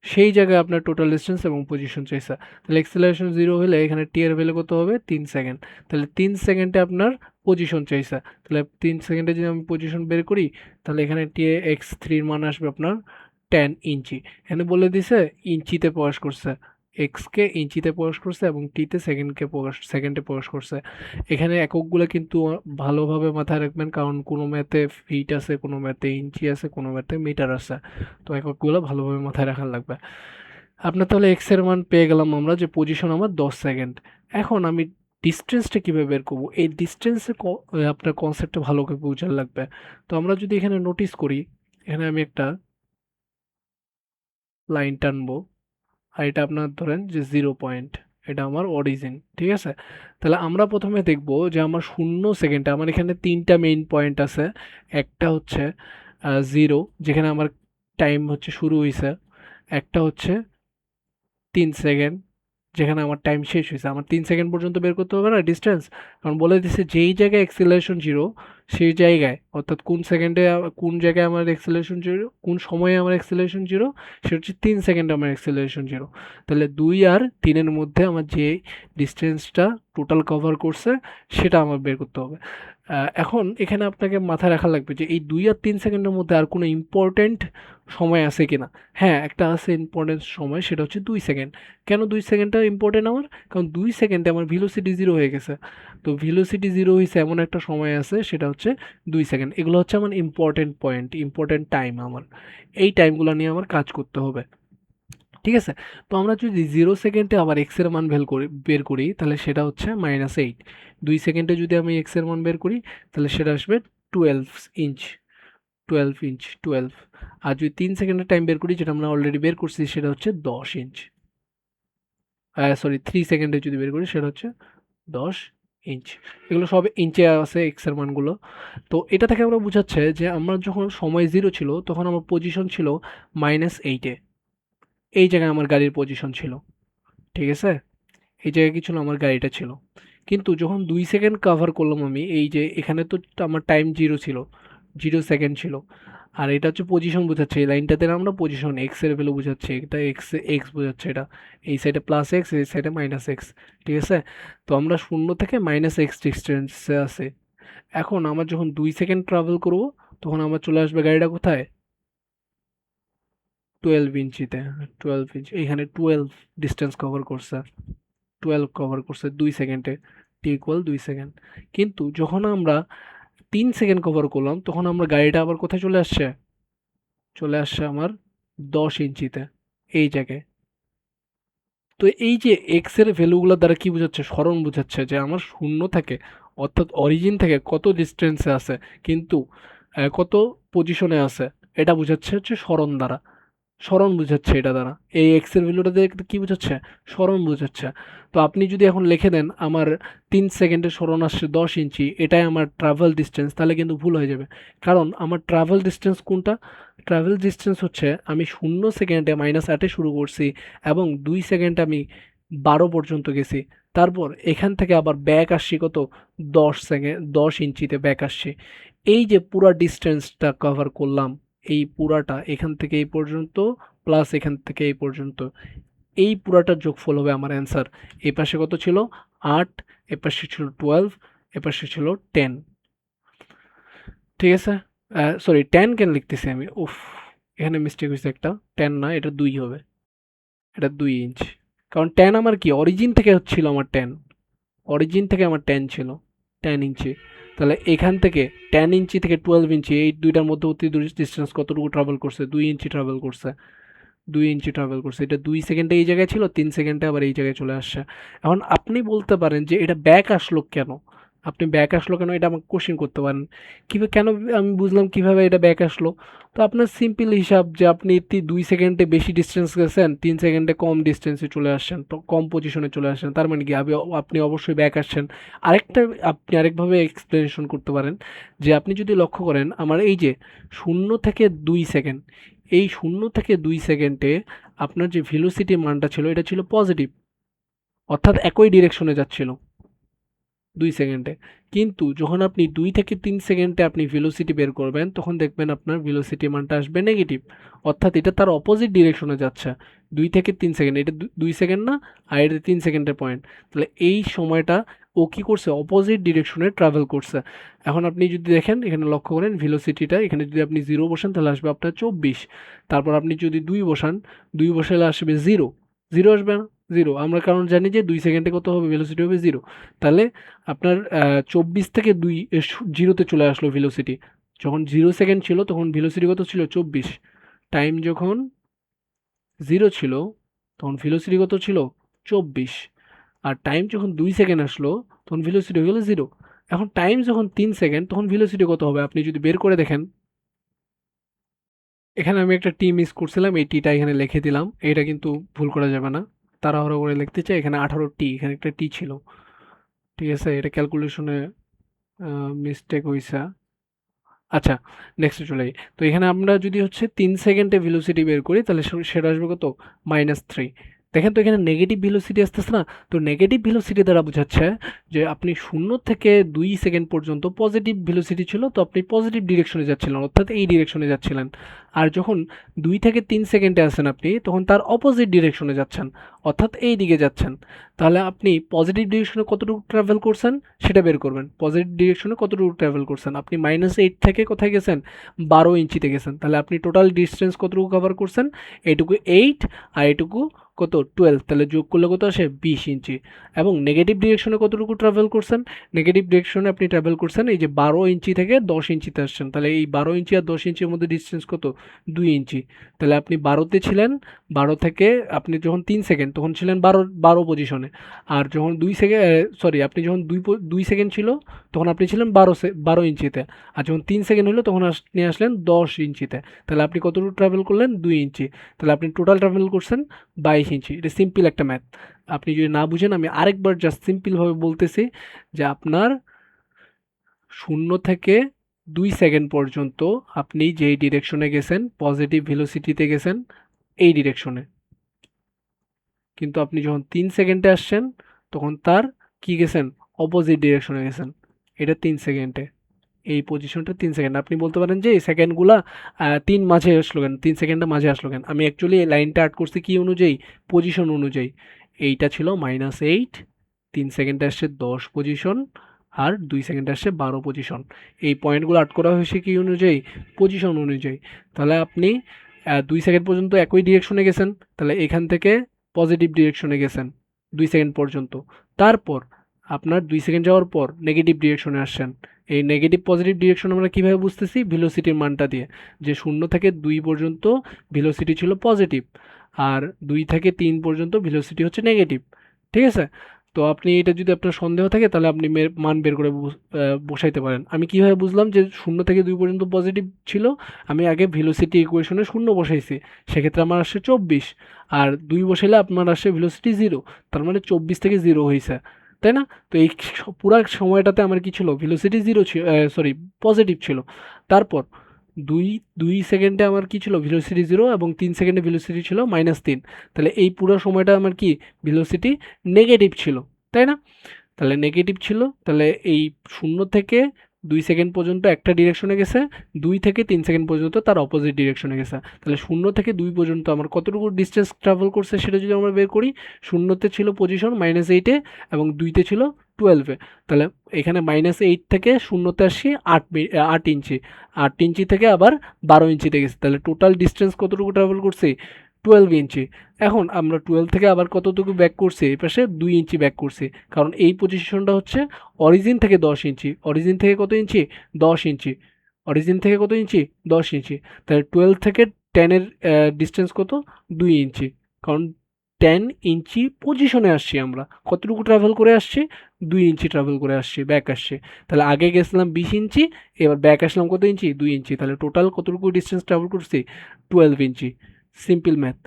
সেই জায়গায় আপনার টোটাল ডিস্টেন্স এবং পজিশন চাইছে। তাহলে এক্সেলারেশন 0 হলে এখানে টি এর ভ্যালু কত হবে 3 সেকেন্ড। তাহলে 3 সেকেন্ডে আপনার পজিশন চাইছে। তাহলে 3 সেকেন্ডে যদি আমি পজিশন বের করি, তাহলে এখানে টি এক্স 3 এর মান আসবে আপনার 10 ইঞ্চি। এখানে বলে দিছে ইঞ্চিতে প্রকাশ করছে। এক্স কে ইঞ্চিতে প্রকাশ করছে এবং টিতে সেকেন্ডে প্রকাশ করছে। এখানে এককগুলো কিন্তু ভালোভাবে মাথায় রাখবেন, কারণ কোনো ম্যাথে ফিট আছে, কোনো ম্যাথে ইঞ্চি আছে, কোনো ম্যাথে মিটার আছে। তো এককগুলো ভালোভাবে মাথায় রাখার লাগবে। আপনার তাহলে এক্স এর মান পেয়ে গেলাম আমরা, যে পজিশন আমার 10 সেকেন্ড। এখন আমি ডিস্টেন্সটা কিভাবে বের করব, এই ডিস্টেন্সে আপনার কনসেপ্টটা ভালো করে বোঝার লাগবে। তো আমরা যদি এখানে নোটিস করি, এখানে আমি একটা লাইন টানবো, আর এটা আপনার ধরেন যে 0 পয়েন্ট, এটা আমার অরিজিন, ঠিক আছে। তাহলে আমরা প্রথমে দেখব যে আমার 0 সেকেন্ডে আমার এখানে 3টা মেইন পয়েন্ট আছে। একটা হচ্ছে 0, যেখানে আমার টাইম হচ্ছে শুরু হয়েছে। একটা হচ্ছে 3 সেকেন্ড, যেখানে আমার টাইম শেষ হয়েছে। আমার 3 সেকেন্ড পর্যন্ত বের করতে হবে না ডিস্টেন্স, কারণ বলে দিছে যেই জায়গায় অ্যাক্সিলারেশন 0 সেই জায়গায়, অর্থাৎ কোন সেকেন্ডে কোন জায়গায় আমার অ্যাক্সেলারেশন জিরো, কোন সময়ে আমার অ্যাক্সেলারেশন জিরো, সেটা হচ্ছে 3 সেকেন্ডে আমার অ্যাক্সেলারেশন জিরো। তাহলে 2 আর 3 এর মধ্যে আমার যে ডিস্টেন্সটা টোটাল কভার করছে সেটা আমার বের করতে হবে। এখন এখানে আপনাকে মাথায় রাখা লাগবে যে এই 2 আর 3 সেকেন্ডের মধ্যে আর কোনো ইম্পর্টেন্ট সময় আছে কিনা। হ্যাঁ, একটা আছে ইম্পর্টেন্ট সময়, সেটা হচ্ছে 2 সেকেন্ড। কেন 2 সেকেন্ডটা ইম্পর্টেন্ট আমার? কারণ 2 সেকেন্ডে আমার ভেলোসিটি 0 হয়ে গেছে। তো ভেলোসিটি 0 হইছে এমন একটা সময় আছে, সেটা হচ্ছে 2 সেকেন্ড। এগুলো হচ্ছে আমার ইম্পর্টেন্ট পয়েন্ট, ইম্পর্টেন্ট টাইম আমার। এই টাইমগুলো নিয়ে আমার কাজ করতে হবে। ঠিক আছে? তো আমরা যদি 0 সেকেন্ডে আবার x এর মান বের করি তাহলে সেটা হচ্ছে -8। 2 সেকেন্ডে যদি আমি x এর মান বের করি তাহলে সেটা আসবে 12 ইঞ্চ। 12 ইঞ্চ, 12। আর যদি 3 সেকেন্ডের টাইম বের করি, যেটা আমরা অলরেডি বের করছি, সেটা হচ্ছে 10 ইঞ্চ। সরি, 3 সেকেন্ডে যদি বের করি সেটা হচ্ছে 10 ইঞ্চ। এগুলো সব ইঞ্চে আছে x এর মানগুলো। তো এটা থেকে আমরা বুঝাচ্ছে যে আমার যখন সময় 0 ছিল তখন আমার পজিশন ছিল -8 এ। এই জায়গায় আমার গাড়ির পজিশন ছিল। ঠিক আছে? এই জায়গায় কি ছিল? আমার গাড়িটা ছিল। কিন্তু যখন 2 সেকেন্ড কভার করলাম আমি, এই যে এখানে তো আমার টাইম 0 ছিল, 0 সেকেন্ড ছিল। আর এটা হচ্ছে পজিশন বোঝাচ্ছে, এই লাইনটাতে আমরা পজিশন এক্স এর ভ্যালু বোঝাচ্ছে, এটা এক্স বোঝাচ্ছে এটা। এই সাইডে প্লাস এক্স, এই সাইডে মাইনাস এক্স। ঠিক আছে? তো আমরা 0 থেকে -x ডিস্টেন্সে আছে। এখন আমার যখন 2 সেকেন্ড ট্রাভেল করব তখন আমার চলে আসবে গাড়িটা কোথায়? 12 ইঞ্চিতে। 12 ইঞ্চ, এইখানে 12 ডিস্টেন্স কভার করছে। 12 কভার করছে 2 সেকেন্ডে। T equal 2 second. কিন্তু যখন আমরা 3 সেকেন্ড কভার করলাম তখন আমরা গাড়িটা আবার কোথায় চলে আসছে? চলে আসছে আমার 10 ইঞ্চিতে, এই জায়গায়। তো এই যে এক্স এর ভ্যালুগুলোর দ্বারা কি বোঝাচ্ছে? সরণ বোঝাচ্ছে যে আমার শূন্য থেকে, অর্থাৎ অরিজিন থেকে কত ডিস্টেন্সে আছে, কিন্তু কত পজিশনে আছে, এটা বোঝাচ্ছে হচ্ছে সরণ দ্বারা। সরণ বোঝাচ্ছে এটা দ্বারা। এই এক্স এর ভ্যালুটা দিয়ে কি বোঝাচ্ছে? সরণ বোঝাচ্ছে। তো আপনি যদি এখন লিখে দেন আমার 3 সেকেন্ডে সরণ আসছে 10 ইঞ্চি, এটাই আমার ট্রাভেল ডিস্টেন্স, তাহলে কিন্তু ভুল হয়ে যাবে। কারণ আমার ট্রাভেল ডিস্টেন্স কোনটা? ট্রাভেল ডিস্টেন্স হচ্ছে আমি 0 সেকেন্ডে -8 শুরু করছি এবং 2 সেকেন্ডে আমি 12 পর্যন্ত গেছি। তারপর এখান থেকে আবার ব্যাক আসছি কত? 10 ইঞ্চিতে ব্যাক আসছি। এই যে পুরা ডিস্টেন্সটা কভার করলাম, এই পুরাটা এখান থেকে এই পর্যন্ত প্লাস এখান থেকে এই পর্যন্ত, এই পুরাটার যোগফল হবে আমার অ্যান্সার। এই পাশে কত ছিল? 8, এ পাশে ছিল 12, এ পাশে ছিল 10। ঠিক আছে? সরি, 10 কেন লিখতেছি আমি? উফ! এখানে মিস্টেক হইছে একটা। 10 না, এটা 2 হবে। এটা 2 ইঞ্চ। কারণ 10 আমার কি? অরিজিন থেকে ছিল আমার 10। অরিজিন থেকে আমার 10 ছিল। 10 ইঞ্চি। তাহলে এখান থেকে 10 ইঞ্চি থেকে 12 ইঞ্চি, এই দুইটার মধ্যবর্তী ডিস্টেন্স কতটুকু ট্রাভেল করছে? 2 ইঞ্চি ট্রাভেল করছে। 2 ইঞ্চি ট্রাভেল করছে। এটা 2 সেকেন্ডে এই জায়গায় ছিল, 3 সেকেন্ডে আবার এই জায়গায় চলে আসছে। এখন আপনি বলতে পারেন যে এটা ব্যাক আসলো কেন? আপনি ব্যাক আসলো কেন? এটা আমাকে কোয়েশ্চেন করতে পারেন। কেন আমি বুঝলাম কিভাবে এটা ব্যাক আসলো? তো আপনার সিম্পল হিসাব যে আপনি 2 সেকেন্ডে বেশি ডিসটেন্স গেছেন, 3 সেকেন্ডে কম ডিসটেন্সে চলে আসছেন, তো কম পজিশনে চলে আসছেন। তার মানে কি আপনি অবশ্যই ব্যাক আসছেন। আরেকটা আপনি আরেকভাবে এক্সপ্লেনেশন করতে পারেন যে আপনি যদি লক্ষ্য করেন আমার এই যে 0 থেকে 2 সেকেন্ড, এই 0 থেকে 2 সেকেন্ডে আপনার যে ভেলোসিটি মানটা ছিল এটা ছিল পজিটিভ, অর্থাৎ একই ডিরেকশনে যাচ্ছিল 2 সেকেন্ডে। কিন্তু যখন আপনি 2 থেকে 3 সেকেন্ডে আপনি ভেলোসিটি বের করবেন তখন দেখবেন আপনার ভেলোসিটি মানটা আসবে নেগেটিভ, অর্থাৎ এটা তার অপোজিট ডিরেকশনে যাচ্ছে। 2 থেকে 3 সেকেন্ড, এটা 2 সেকেন্ড না, আর এটা 3 সেকেন্ডের পয়েন্ট। তাহলে এই সময়টা ও কি করছে? অপোজিট ডিরেকশনে ট্রাভেল করছে। এখন আপনি যদি দেখেন এখানে লক্ষ্য করেন ভেলোসিটিটা, এখানে যদি আপনি 0 বসান তাহলে আসবে আপনার 24। তারপর আপনি যদি 2 বসান, 2 বসালে আসবে 0। 0 আসবে না? 0, আমরা কারণ জানি যে 2 সেকেন্ডে কত হবে? ভেলোসিটি হবে 0। তাহলে আপনার 24 থেকে 2 জিরোতে চলে আসলো ভেলোসিটি। যখন 0 সেকেন্ড ছিল তখন ভেলোসিটি কত ছিল? 24। টাইম যখন 0 ছিল তখন ভেলোসিটি কত ছিল? 24। আর টাইম যখন 2 সেকেন্ড আসলো তখন ভেলোসিটি হয়ে গেল 0। এখন টাইম যখন 3 সেকেন্ড তখন ভেলোসিটি কত হবে? আপনি যদি বের করে দেখেন, এখানে আমি একটা টি মিস করছিলাম, এই টিটা এখানে লিখে দিলাম। এটা কিন্তু ভুল করা যাবে না। তাড়াহুড়ো করে লিখতে চাই, এখানে 18 টি, এখানে একটা টি ছিল। ঠিক আছে? এটা ক্যালকুলেশনে মিস্টেক হইছে। আচ্ছা, নেক্সটে চলে যাই। তো এখানে আমরা যদি হচ্ছে 3 সেকেন্ডে ভেলোসিটি বের করি তাহলে সেটা আসবে কত? -3। দেখেন তো এখানে নেগেটিভ ভেলোসিটি আসতেছে না? তো নেগেটিভ ভেলোসিটি দ্বারা বোঝাচ্ছে যে আপনি 0 থেকে 2 সেকেন্ড পর্যন্ত পজিটিভ ভেলোসিটি ছিল, তো আপনি পজিটিভ ডিরেকশনে যাচ্ছিলেন, অর্থাৎ এই ডিরেকশনে যাচ্ছিলেন। আর যখন 2 থেকে 3 সেকেন্ডে আছেন আপনি, তখন তার অপোজিট ডিরেকশনে যাচ্ছেন, অর্থাৎ এই দিকে যাচ্ছেন। তাহলে আপনি পজিটিভ ডিরেকশনে কতটুকু ট্রাভেল করছেন সেটা বের করবেন। পজিটিভ ডিরেকশনে কতটুকু ট্রাভেল করছেন? আপনি -8 থেকে কোথায় গেছেন? 12 ইঞ্চিতে গেছেন। তাহলে আপনি টোটাল ডিসটেন্স কতটুকু কভার করছেন? এইটুকু 8 আর এইটুকু কত 12, তাহলে যোগ করলে কত আসে 20 ইঞ্চি। এবং নেগেটিভ ডিরেকশনে কতটুকু ট্রাভেল করছেন? নেগেটিভ ডিরেকশনে আপনি ট্রাভেল করছেন এই যে 12 ইঞ্চি থেকে 10 ইঞ্চিতে আসছেন, তাহলে এই 12 ইঞ্চি আর 10 ইঞ্চির মধ্যে ডিস্টেন্স কত? 2 ইঞ্চি। তাহলে আপনি 12তে ছিলেন, 12 থেকে আপনি যখন 3 সেকেন্ড তখন ছিলেন 12 পজিশনে। আর যখন 2 সেকেন্ড, সরি, আপনি যখন 2 সেকেন্ড ছিল তখন আপনি ছিলেন 12 ইঞ্চিতে। আর যখন 3 সেকেন্ড হলো তখন আপনি আসলেন 10 ইঞ্চিতে। তাহলে আপনি কতটুকু ট্রাভেল করলেন? 2 ইঞ্চি। তাহলে আপনি টোটাল ট্রাভেল করছেন 22 ইঞ্চি। এটা সিম্পল একটা ম্যাথ। আপনি যদি না বুঝেন আমি আরেকবার জাস্ট সিম্পলভাবে বলতেছি যে আপনার 0 থেকে 2 সেকেন্ড পর্যন্ত আপনি যেই ডিরেকশনে গেছেন পজিটিভ ভেলোসিটিতে গেছেন এই ডিরেকশনে, কিন্তু আপনি যখন 3 সেকেন্ডে আসছেন তখন তার কি গেছেন? অপোজিট ডিরেকশনে গেছেন। এটা 3 সেকেন্ডে, এই পজিশনটা 3 সেকেন্ড। আপনি বলতে পারেন যে এই সেকেন্ডগুলা 3 মাঝে আসলো কেন, 3 সেকেন্ডের মাঝে আসলো কেন? আমি অ্যাকচুয়ালি এই লাইনটা আর্ট করছি কি অনুযায়ী? পজিশন অনুযায়ী। এইটা ছিল -8, 3 সেকেন্ডে আসছে 10 পজিশন, আর 2 সেকেন্ডে আসছে 12 পজিশন। এই পয়েন্টগুলো আর্ট করা হয়েছে কি অনুযায়ী? পজিশন অনুযায়ী। তাহলে আপনি 2 সেকেন্ড পর্যন্ত একই ডিরেকশনে গেছেন, তাহলে এখান থেকে পজিটিভ ডিরেকশনে গেছেন 2 সেকেন্ড পর্যন্ত। তারপর আপনার 2 সেকেন্ড যাওয়ার পর নেগেটিভ ডিরেকশনে আসছেন। এই নেগেটিভ পজিটিভ ডিরেকশন আমরা কিভাবে বুঝতেছি? ভেলোসিটির মানটা দিয়ে, যে 0 থেকে 2 পর্যন্ত ভেলোসিটি ছিল পজিটিভ, আর 2 থেকে 3 পর্যন্ত ভেলোসিটি হচ্ছে নেগেটিভ। ঠিক আছে? তো আপনি এটা যদি আপনার সন্দেহ থাকে তাহলে আপনি মান বের করে বসাইতে পারেন। আমি কিভাবে বুঝলাম যে 0 থেকে 2 পর্যন্ত পজিটিভ ছিল? আমি আগে ভেলোসিটি ইকুয়েশনে 0 বসাইছি, সেক্ষেত্রে আমার আসছে 24, আর 2 বসাইলে আপনার আসছে ভেলোসিটি 0, তার মানে 24 থেকে 0 হয়েছে, তাই না? তো এই পুরা সময়টাতে আমার কি ছিল? ভেলোসিটি 0 ছিল, সরি, পজিটিভ ছিল। তারপর 2 2 সেকেন্ডে আমার কি ছিল? ভেলোসিটি 0, এবং 3 সেকেন্ডে ভেলোসিটি ছিল -3। তাহলে এই পুরো সময়টা আমার কি? ভেলোসিটি নেগেটিভ ছিল, তাই না? তাহলে নেগেটিভ ছিল, তাহলে এই 0 থেকে 2 সেকেন্ড পর্যন্ত একটা ডিরেকশনে গেছে, 2 থেকে 3 সেকেন্ড পর্যন্ত তার অপোজিট ডিরেকশনে গেছে। তাহলে 0 থেকে 2 পর্যন্ত আমার কতটুকু ডিস্টেন্স ট্রাভেল করছে সেটা যদি আমরা বের করি, 0 ছিল পজিশন -8 এ, এবং 2 তে ছিল 12 এ। তাহলে এখানে -8 থেকে 0 তে আসছি 8 ইঞ্চি, 8 ইঞ্চি থেকে আবার 12 ইঞ্চিতে গেছে। তাহলে টোটাল ডিস্টেন্স কতটুকু ট্রাভেল করছি? 12 ইঞ্চি। এখন আমরা 12 থেকে আবার কতটুকু ব্যাক করছি? এই পাশে 2 ইঞ্চি ব্যাক করছি, কারণ এই পজিশনটা হচ্ছে অরিজিন থেকে 10 ইঞ্চি। অরিজিন থেকে কত ইঞ্চি? 10 ইঞ্চি। অরিজিন থেকে কত ইঞ্চি? 10 ইঞ্চি। তাহলে 12 থেকে 10 এর ডিস্টেন্স কত? 2 ইঞ্চি। কারণ 10 ইঞ্চি পজিশনে আসছি আমরা। কতটুকু ট্রাভেল করে আসছি? 2 ইঞ্চি ট্রাভেল করে আসছি, ব্যাক আসছি। তাহলে আগে গেছিলাম 20 ইঞ্চি, এবার ব্যাক আসলাম কত ইঞ্চি? 2 ইঞ্চি। তাহলে টোটাল কতটুকু ডিস্টেন্স ট্রাভেল করছি? 12 ইঞ্চি। Simple math.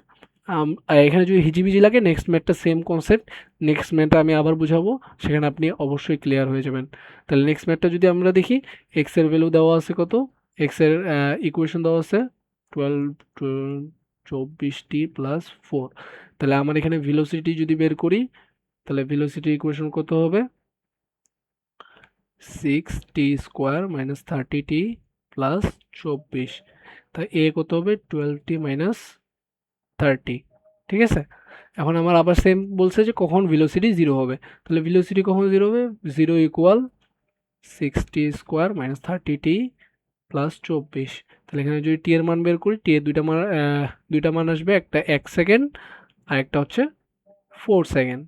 এখানে যদি হিজিবিজি লাগে নেক্সট ম্যাথটা সেম কনসেপ্ট, নেক্সট ম্যাথটা আমি আবার বুঝাবো, সেখানে আপনি অবশ্যই ক্লিয়ার হয়ে যাবেন। তাহলে নেক্সট ম্যাথটা যদি আমরা দেখি, এক্স এর ভ্যালু দেওয়া আছে কত? এক্স এর ইকুয়েশন দেওয়া আছে 12 24t প্লাস 4। তাহলে আমার এখানে ভেলোসিটি যদি বের করি, তাহলে ভেলোসিটি ইকুয়েশন কত হবে? 6t square minus 30t plus 24। তাই এ কত হবে? 12t minus 30। ঠিক আছে? এখন আমার আবার সেম বলছে যে কখন ভেলোসিটি 0 হবে। তাহলে ভেলোসিটি কখন 0 হবে? 0 equal 6t square minus 30t plus 24। তাহলে এখানে যদি টি এর মান বের করি, টি এর দুইটা মান আসবে, একটা 1 সেকেন্ড আর একটা হচ্ছে 4 সেকেন্ড,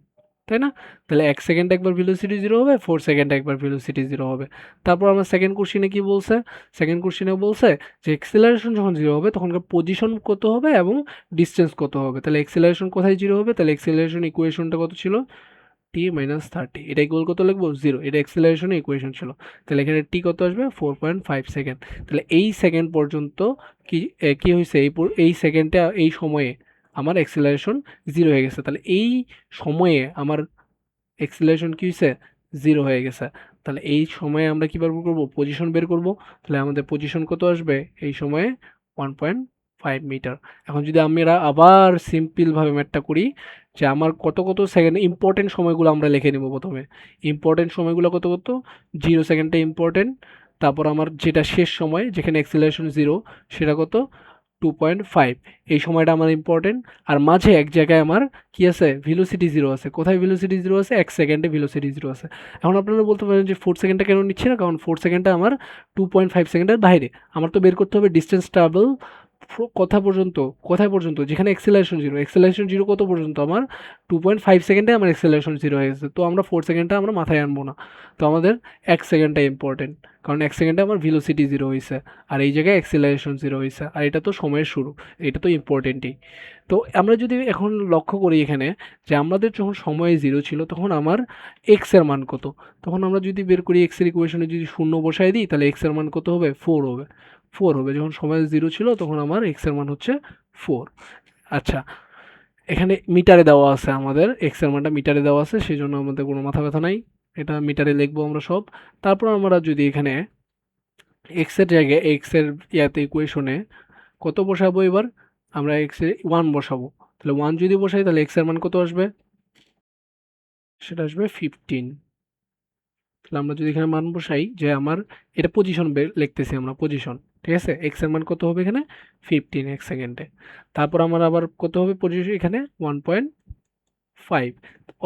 তাই না? তাহলে 1 সেকেন্ডে একবার ভেলোসিটি 0 হবে, 4 সেকেন্ডে একবার ভেলোসিটি 0 হবে। তারপর আমার সেকেন্ড কোশ্চেনে কি বলছে? সেকেন্ড কোশ্চেনে বলছে যে অ্যাক্সিলারেশন যখন 0 হবে তখনকার পজিশন কত হবে এবং ডিসটেন্স কত হবে। তাহলে অ্যাক্সিলারেশন কোথায় 0 হবে? তাহলে অ্যাক্সিলারেশন ইকুয়েশনটা কত ছিল? টি মাইনাস 30। এটা ইকুয়াল কত লিখবো? 0। এটা অ্যাক্সিলারেশনের ইকুয়েশন ছিল। তাহলে এখানে টি কত আসবে? 4.5 সেকেন্ড। তাহলে এই সেকেন্ড পর্যন্ত কি হয়েছে? এই সেকেন্ডে, এই সময়ে আমার অ্যাক্সিলারেশন 0 হয়ে গেছে। তাহলে এই সময়ে আমার অ্যাক্সিলারেশন কি হয়েছে? 0 হয়ে গেছে। তাহলে এই সময়ে আমরা কি বের করব? পজিশন বের করব। তাহলে আমাদের পজিশন কত আসবে এই সময়ে? 1.5 5 মিটার। এখন যদি আমরা আবার সিম্পলভাবে ম্যাথটা করি যে আমার কত কত সেকেন্ড ইম্পর্টেন্ট সময়গুলো আমরা লিখে নেব প্রথমে। ইম্পর্টেন্ট সময়গুলো কত কত, 0 সেকেন্ডটা ইম্পর্টেন্ট, তারপর আমার যেটা শেষ সময় যেখানে অ্যাক্সিলারেশন 0 সেটা কত 2.5, এই সময়টা আমার ইম্পর্টেন্ট। আর মাঝে এক জায়গায় আমার কি আছে, ভেলোসিটি 0 আছে। কোথায় ভেলোসিটি 0 আছে? 1 সেকেন্ডে ভেলোসিটি 0 আছে। এখন আপনারা বলতে পারেন যে 4 সেকেন্ডটা কেন নিচ্ছে না, কারণ 4 সেকেন্ডটা আমার 2.5 সেকেন্ডের বাইরে। আমার তো বের করতে হবে ডিস্টেন্স ট্রাভেল কোথায় পর্যন্ত যেখানে এক্সেলারেশন জিরো কত পর্যন্ত, আমার 2.5 সেকেন্ডে আমার এক্সেলারেশন 0 হয়ে গেছে। তো আমরা 4 সেকেন্ডটা আমরা মাথায় আনবো না, তো আমাদের 1 সেকেন্ডটা ইম্পর্টেন্ট, কারণ 1 সেকেন্ডে আমার ভেলোসিটি 0 হয়েছে আর এই জায়গায় অ্যাক্সিলারেশন 0 হয়েছে, আর এটা তো সময়ের শুরু, এটা তো ইম্পর্টেন্টই। তো আমরা যদি এখন লক্ষ্য করি এখানে যে আমাদের যখন সময় 0 ছিল তখন আমার এক্স এর মান কত, তখন আমরা যদি বের করি এক্স এর ইকুয়েশনে যদি শূন্য বসাই দিই তাহলে এক্স এর মান কত হবে, 4 হবে। 4 হবে, যখন সময় 0 ছিল তখন আমার এক্স এর মান হচ্ছে 4। আচ্ছা, এখানে মিটারে দেওয়া আছে, আমাদের এক্স এর মানটা মিটারে দেওয়া আছে, সেই জন্য আমাদের কোনো মাথা ব্যথা নাই, এটা মিটারে লিখবো আমরা সব। তারপর আমরা যদি এখানে এক্স এর জায়গায় এক্স এর ইকুয়েশনে কত বসাবো, এবার আমরা এক্স এর 1 বসাবো। তাহলে 1 যদি বসাই তাহলে এক্স এর মান কত আসবে, সেটা আসবে 15। তাহলে আমরা যদি এখানে মান বসাই যে আমার এটা পজিশন লিখতেছি আমরা পজিশন, ঠিক আছে, এক্স এর মান কত হবে এখানে 15 এক সেকেন্ডে। তারপর আমার আবার কত হবে পজিশন এখানে 1.5,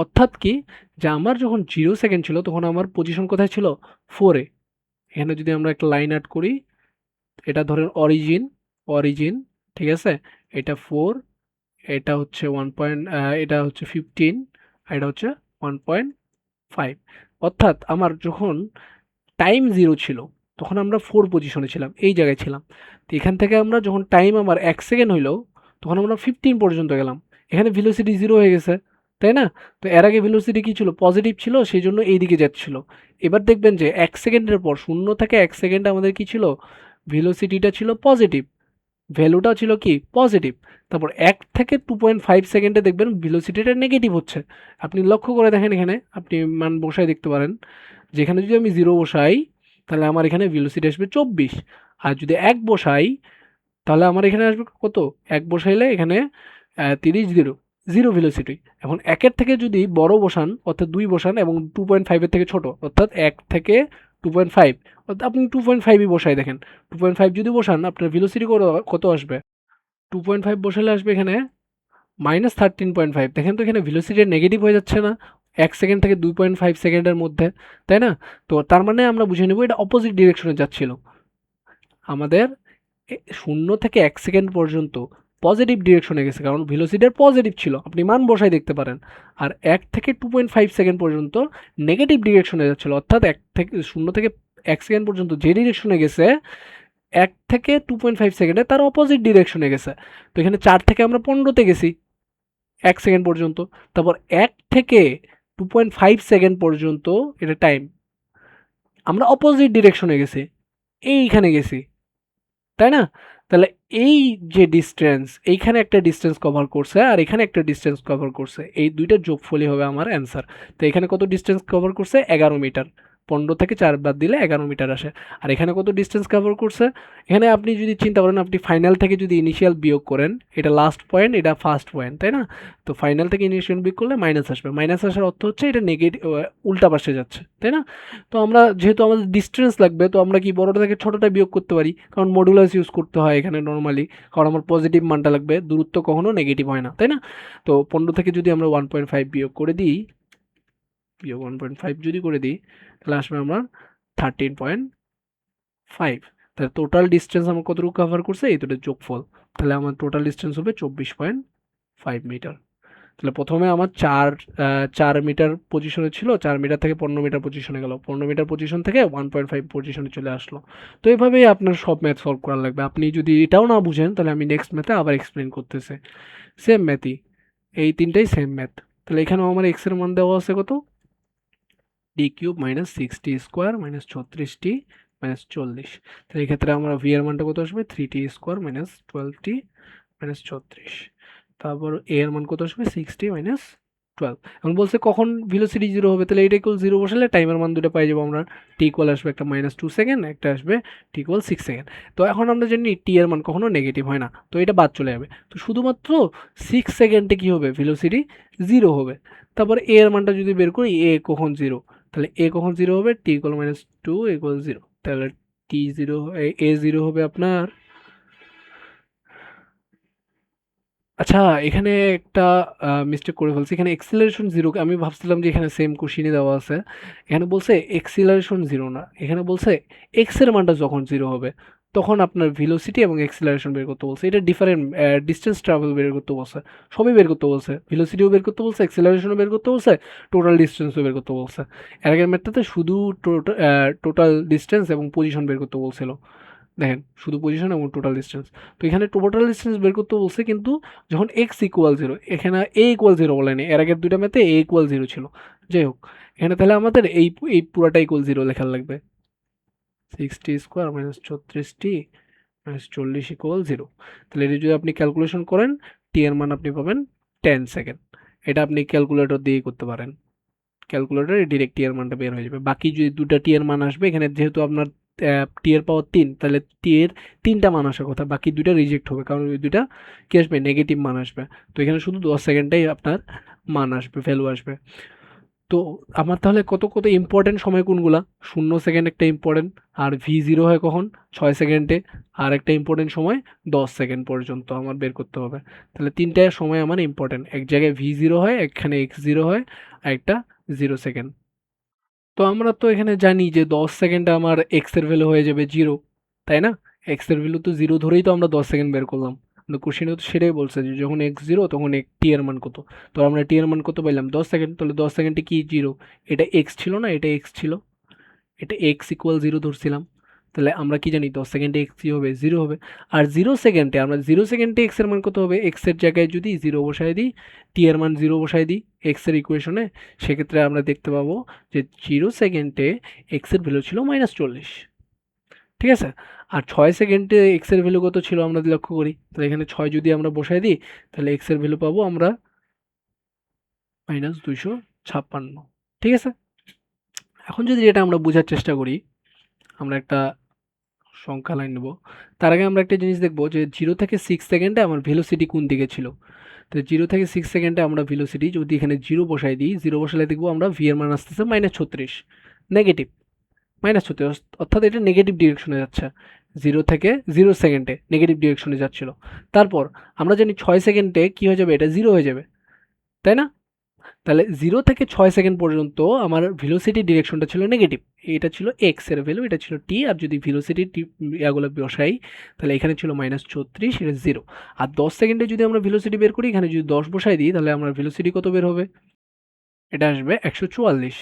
অর্থাৎ কি যে আমার যখন 0 সেকেন্ড ছিল তখন আমার পজিশন কোথায় ছিল, 4-এ। এখানে যদি আমরা একটা লাইন আর্ট করি, এটা ধরেন অরিজিন, ঠিক আছে, এটা 4, এটা হচ্ছে 1. এটা হচ্ছে 15, আর এটা হচ্ছে 1.5। অর্থাৎ আমার যখন টাইম 0 ছিল তখন আমরা 4 পজিশনে ছিলাম, এই জায়গায় ছিলাম। তো এখান থেকে আমরা যখন টাইম আমার 1 সেকেন্ড হইলো তখন আমরা 15 পর্যন্ত গেলাম, এখানে ভেলোসিটি 0 হয়ে গেছে, তাই না? তো এর আগে ভেলোসিটি কি ছিল, পজিটিভ ছিল, সেই জন্য এই দিকে যাচ্ছিল। এবার দেখবেন যে 1 সেকেন্ডের পর, 0 থেকে 1 সেকেন্ড আমাদের কি ছিল, ভেলোসিটিটা ছিল পজিটিভ, ভ্যালুটা ছিল কি পজিটিভ। তারপর 1 থেকে 2.5 সেকেন্ডে দেখবেন ভেলোসিটিটা নেগেটিভ হচ্ছে। আপনি লক্ষ্য করে দেখেন, এখানে আপনি মান বসায় দেখতে পারেন, যেখানে যদি আমি 0 বসাই তাহলে আমার এখানে ভেলোসিটি আসবে 24, আর যদি 1 বসাই তাহলে আমার এখানে আসবে কত, 1 বসাইলে এখানে 30, 0 0 ভেলোসিটি। এখন 1 এর থেকে যদি বড় বসান অর্থাৎ 2 বসান এবং 2.5 এর থেকে ছোট অর্থাৎ 1 থেকে 2.5, অর্থাৎ আপনি 2.5ই বসাই দেখেন, 2.5 যদি বসান আপনার ভেলোসিটি কত আসবে, 2.5 বসালে আসবে এখানে -13.5। দেখেন তো এখানে ভেলোসিটি নেগেটিভ হয়ে যাচ্ছে না 1 সেকেন্ড থেকে 2.5 সেকেন্ডের মধ্যে, তাই না? তো তার মানে আমরা বুঝে নেব এটা অপোজিট ডিরেকশনে যাচ্ছিল। আমাদের 0 থেকে 1 সেকেন্ড পর্যন্ত পজিটিভ ডিরেকশনে গেছে, কারণ ভেলোসিটির পজিটিভ ছিল, আপনি মান বসাই দেখতে পারেন। আর 1 থেকে 2.5 সেকেন্ড পর্যন্ত নেগেটিভ ডিরেকশনে যাচ্ছিল, অর্থাৎ 0 থেকে 1 সেকেন্ড পর্যন্ত যে ডিরেকশনে গেছে 1 থেকে 2.5 সেকেন্ডে তার অপোজিট ডিরেকশনে গেছে। তো এখানে 4 থেকে আমরা 15তে গেছি 1 সেকেন্ড পর্যন্ত। তারপর 1 থেকে 2.5 সেকেন্ড পর্যন্ত এটা টাইম, আমরা অপোজিট ডিরেকশনে গেছি, এইখানে গেছি, তাই না? তাহলে এই যে ডিসটেন্স, এইখানে একটা ডিসটেন্স কভার করছে আর এখানে একটা ডিসটেন্স কভার করছে, এই দুইটার যোগফলই হবে আমার অ্যান্সার। তো এখানে কত ডিসটেন্স কভার করছে, 11 মিটার, 15 থেকে 4 বাদ দিলে 11 মিটার আসে। আর এখানে কত ডিসটেন্স কভার করছে, এখানে আপনি যদি চিন্তা করেন, আপনি ফাইনাল থেকে যদি ইনিশিয়াল বিয়োগ করেন, এটা লাস্ট পয়েন্ট এটা ফার্স্ট পয়েন্ট, তাই না? তো ফাইনাল থেকে ইনিশিয়াল বিয়োগ করলে মাইনাস আসবে, মাইনাস আসার অর্থ হচ্ছে এটা নেগেটিভ, উল্টা পাশে যাচ্ছে, তাই না? তো আমরা যেহেতু আমাদের ডিস্টেন্স লাগবে, তো আমরা কি বড়টা থেকে ছোটটা বিয়োগ করতে পারি, কারণ মডুলাস ইউজ করতে হয় এখানে নর্মালি, কারণ আমার পজিটিভ মানটা লাগবে, দূরত্ব কখনো নেগেটিভ হয় না, তাই না? তো 15 থেকে যদি আমরা 1.5 বিয়োগ করে দিই, বিয়োগ 1.5 যদি করে দিই তাহলে আসবে আমার 13.5। তাহলে টোটাল ডিস্টেন্স আমার কতটুকু কভার করছে, এই দুটোর যোগফল, তাহলে আমার টোটাল ডিস্টেন্স হবে 24.5 মিটার। তাহলে প্রথমে আমার 4 মিটার পজিশনে ছিল, 4 মিটার থেকে 15 মিটার পজিশনে গেল, 15 মিটার পজিশন থেকে 1.5 পজিশনে চলে আসলো। তো এইভাবেই আপনার সব ম্যাথ সলভ করা লাগবে। আপনি যদি এটাও না বুঝেন তাহলে আমি নেক্সট ম্যাথে আবার এক্সপ্লেন করতেছি, সেম ম্যাথই, এই তিনটাই সেম ম্যাথ। তাহলে এখানেও আমার এক্স এর মান দেওয়া আছে কত, D cube minus 6t square minus 36t minus 40। তাহলে এই ক্ষেত্রে আমরা ভি এর মানটা কত আসবে, 3t square minus 12t minus 36। তারপর এ এর মান কত আসবে, 6t মাইনাস 12। এখন বলছে কখন ভেলোসিটি 0 হবে, তাহলে এটা ইকুয়াল 0 বসালে টাইমের মান দুটো পাই যাবো আমরা। টি ইকুয়াল আসবে একটা -2 সেকেন্ড, একটা আসবে টি ইকুয়াল 6 সেকেন্ড। তো এখন আমরা জানি টি এর মান কখনো নেগেটিভ হয় না, তো এটা বাদ চলে যাবে। তো শুধুমাত্র 6 সেকেন্ডে কি হবে, ভেলোসিটি 0 হবে। তারপর এ এর মানটা যদি বের করি, এ কখন 0, তাহলে এ কখন 0 হবে, টি ইকুয়াল -2 ইকুয়াল 0। তাহলে টি 0, এ 0 হবে আপনার, আচ্ছা এখানে একটা মিস্টেক করে ফেলছি। এখানে এক্সিলারেশন 0, আমি ভাবছিলাম যে এখানে সেম কোশ্চেনই দেওয়া আছে। এখানে বলছে এক্সিলারেশন 0 না, এখানে বলছে এক্স এর মানটা যখন 0 হবে তখন আপনার ভেলোসিটি এবং এক্সিলারেশন বের করতে বলছে। এটা ডিফারেন্ট ডিস্টেন্স ট্রাভেল বের করতে বলছে, সবই বের করতে বলছে, ভেলোসিটিও বের করতে বলছে, এক্সিলারেশনও বের করতে বলছে, টোটাল ডিস্টেন্সও বের করতে বলছে। এর আগের ম্যাথটাতে শুধু টোটাল ডিস্টেন্স এবং পজিশন বের করতে বলছিল। দেখেন শুধু পজিশন এবং টোটাল ডিস্টেন্স। তো এখানে টোটাল ডিস্টেন্স বের করতে বলছে, কিন্তু যখন এক্স ইকুয়াল 0, এখানে এ ইকুয়াল 0 বলেনি, এর আগের দুইটা ম্যাথে এ ইকুয়াল 0 ছিল। যাই হোক, এখানে তাহলে আমাদের এই এই পুরাটা ইকুয়াল 0 লেখা লাগবে। 60 স্কোয়ার -34t -40 ইকুয়াল 0। তাহলে এটা যদি আপনি ক্যালকুলেশন করেন, টি এর মান আপনি পাবেন 10 সেকেন্ড। এটা আপনি ক্যালকুলেটর দিয়ে করতে পারেন, ক্যালকুলেটরে ডিরেক্ট টি এর মানটা বের হয়ে যাবে। বাকি যদি দুটা টি এর মান আসবে, এখানে যেহেতু আপনার টি এর পাওয়ার 3, তাহলে টি এর 3টা মান আসার কথা, বাকি দুইটা রিজেক্ট হবে, কারণ ওই দুইটা কি আসবে, নেগেটিভ মান আসবে। তো এখানে শুধু 10 সেকেন্ডেই আপনার মান আসবে, ভ্যালু আসবে। তো আমার তাহলে কত কত ইম্পর্টেন্ট সময় কোনগুলা, 0 সেকেন্ড একটা ইম্পর্টেন্ট, আর ভি 0 হয় কখন 6 সেকেন্ডে, আর একটা ইম্পর্টেন্ট সময় 10 সেকেন্ড পর্যন্ত আমার বের করতে হবে। তাহলে তিনটা সময় আমার ইম্পর্টেন্ট, এক জায়গায় ভি 0 হয়, এখানে x 0 হয়, আর একটা 0 সেকেন্ড। তো আমরা তো এখানে জানি যে 10 সেকেন্ডে আমার এক্স এর ভ্যালু হয়ে যাবে 0, তাই না? এক্স এর ভ্যালু তো 0 ধরেই তো আমরা 10 সেকেন্ড বের করলাম। কিন্তু কোশ্চেনে তো সেটাই বলছে যে যখন x 0 তখন টি এর মান কত। তো আমরা টি এর মান কত পাইলাম, 10 সেকেন্ড। তাহলে 10 সেকেন্ডে কি 0, এটা এক্স ছিল না, এটা এক্স ছিল, এটা এক্স ইকুয়াল 0 ধরছিলাম। তাহলে আমরা কি জানি 10 সেকেন্ডে এক্স কি হবে, 0 হবে। আর 0 সেকেন্ডে আমরা 0 সেকেন্ডে এক্স এর মান কত হবে, এক্স এর জায়গায় যদি 0 বসাই দিই, টি এর মান 0 বসাই দিই এক্স এর ইকুয়েশনে, সেক্ষেত্রে আমরা দেখতে পাবো যে 0 সেকেন্ডে এক্স এর ভ্যালু ছিল -40। ঠিক আছে? আর 6 সেকেন্ডে এক্স এর ভ্যালু কত ছিল আমরা যদি লক্ষ্য করি, তাহলে এখানে 6 যদি আমরা বসাই দিই, তাহলে এক্স এর ভ্যালু পাবো আমরা -256। ঠিক আছে? এখন যদি এটা আমরা বোঝার চেষ্টা করি, আমরা একটা সংখ্যা লাইন নেব। তার আগে আমরা একটা জিনিস দেখব যে 0 থেকে 6 সেকেন্ডে আমার ভেলোসিটি কোন দিকে ছিল। তো 0 থেকে 6 সেকেন্ডে আমরা ভেলোসিটি যদি এখানে 0 বসাই দিই, 0 বসালে দেখব আমরা ভি এর মান আসতেছে -36, নেগেটিভ -36, অর্থাৎ এটা নেগেটিভ ডিরেকশনে যাচ্ছে। 0 থেকে 0 সেকেন্ডে নেগেটিভ ডিরেকশনে যাচ্ছিল। তারপর আমরা জানি 6 সেকেন্ডে কি হয়ে যাবে, এটা 0 হয়ে যাবে, তাই না? তাহলে 0 থেকে 6 সেকেন্ড পর্যন্ত আমার ভেলোসিটি ডিরেকশনটা ছিল নেগেটিভ। এটা ছিল এক্স এর ভ্যালু, এটা ছিল টি, আর যদি ভেলোসিটি ইয়াগুলো বসাই, তাহলে এখানে ছিল -36, এটা 0। আর 10 সেকেন্ডে যদি আমরা ভেলোসিটি বের করি, এখানে যদি 10 বসাই দিই, তাহলে আমার ভেলোসিটি কত বের হবে, এটা আসবে 144।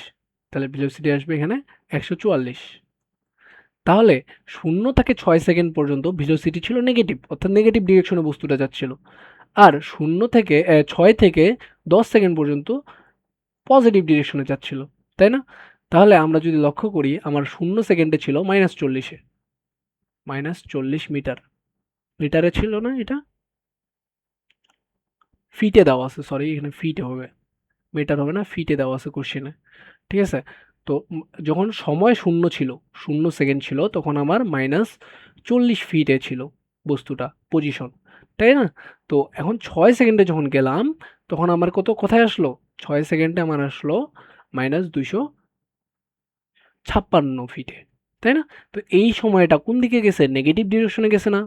তাহলে ভেলোসিটি আসবে এখানে 144। তাহলে 0 থেকে 6 সেকেন্ড পর্যন্ত ভেলোসিটি ছিল নেগেটিভ, অর্থাৎ নেগেটিভ ডিরেকশনে বস্তুটা যাচ্ছিল। আর 6 থেকে 10 সেকেন্ড পর্যন্ত পজিটিভ ডিরেকশনে যাচ্ছিল, তাই না? তাহলে আমরা যদি লক্ষ্য করি, আমার 0 সেকেন্ডে ছিল -40-এ, -40 মিটার, মিটারে ছিল না, এটা ফিটে দেওয়া আছে, সরি এখানে ফিটে হবে, মিটার হবে না, ফিটে দেওয়া আছে কোশ্চেনে। ঠিক আছে? তো যখন সময় 0 ছিল, 0 সেকেন্ড ছিল, তখন আমার -40 ফিটে ছিল বস্তুটা, পজিশন, তাই না? তো এখন 6 সেকেন্ডে যখন গেলাম, তখন আমার কত কোথায় আসলো, 6 সেকেন্ডে আমার আসলো -256 ফিটে, তাই না? তো এই সময়টা কোন দিকে গেছে, নেগেটিভ ডিরেকশনে গেছে না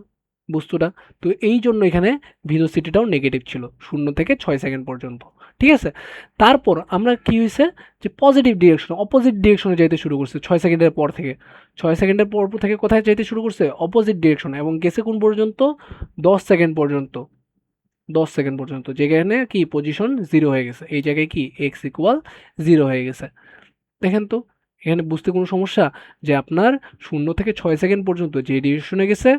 বস্তুটা। তো এই জন্য এখানে ভেলোসিটিটাও নেগেটিভ ছিল 0 থেকে 6 সেকেন্ড পর্যন্ত। ঠিক আছে? তারপর আমরা কি হয়েছে, যে পজিটিভ ডিরেকশন, অপোজিট ডিরেকশনে যাইতে শুরু করছে 6 সেকেন্ডের পর থেকে। 6 সেকেন্ডের পর থেকে কোথায় যাইতে শুরু করছে, অপোজিট ডিরেকশনে, এবং গেছে কোন পর্যন্ত, 10 সেকেন্ড পর্যন্ত। 10 সেকেন্ড পর্যন্ত, যেখানে কি পজিশন 0 হয়ে গেছে, এই জায়গায় কি এক্স ইকুয়াল 0 হয়ে গেছে। দেখেন তো এখানে বুঝতে কোনো সমস্যা, যে আপনার 0 থেকে 6 সেকেন্ড পর্যন্ত যে ডিরেকশনে গেছে,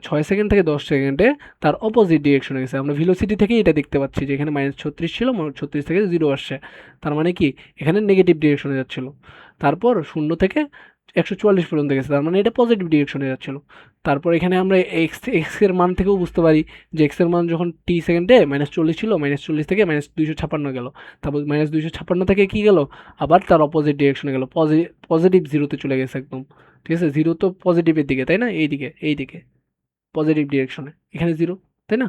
6 সেকেন্ড থেকে 10 সেকেন্ডে তার অপোজিট ডিরেকশনে গেছে। আমরা ভেলোসিটি থেকে এটা দেখতে পাচ্ছি যে এখানে -36 ছিল, -36 থেকে 0 আসছে, তার মানে কি এখানে নেগেটিভ ডিরেকশনে যাচ্ছিল। তারপর 0 থেকে 144 পর্যন্ত গেছে, তার মানে এটা পজিটিভ ডিরেকশনে যাচ্ছিল। তারপর এখানে আমরা এক্স এর মান থেকেও বুঝতে পারি যে এক্স এর মান যখন টি সেকেন্ডে -40 ছিল, -40 থেকে -256 গেল, তারপর -256 থেকে কি গেল, আবার তার অপোজিট ডিরেকশনে গেল, পজিটিভ জিরোতে চলে গেছে একদম। ঠিক আছে, জিরো তো পজিটিভের দিকে, তাই না, এইদিকে পজিটিভ ডিরেকশনে, এখানে জিরো, তাই না?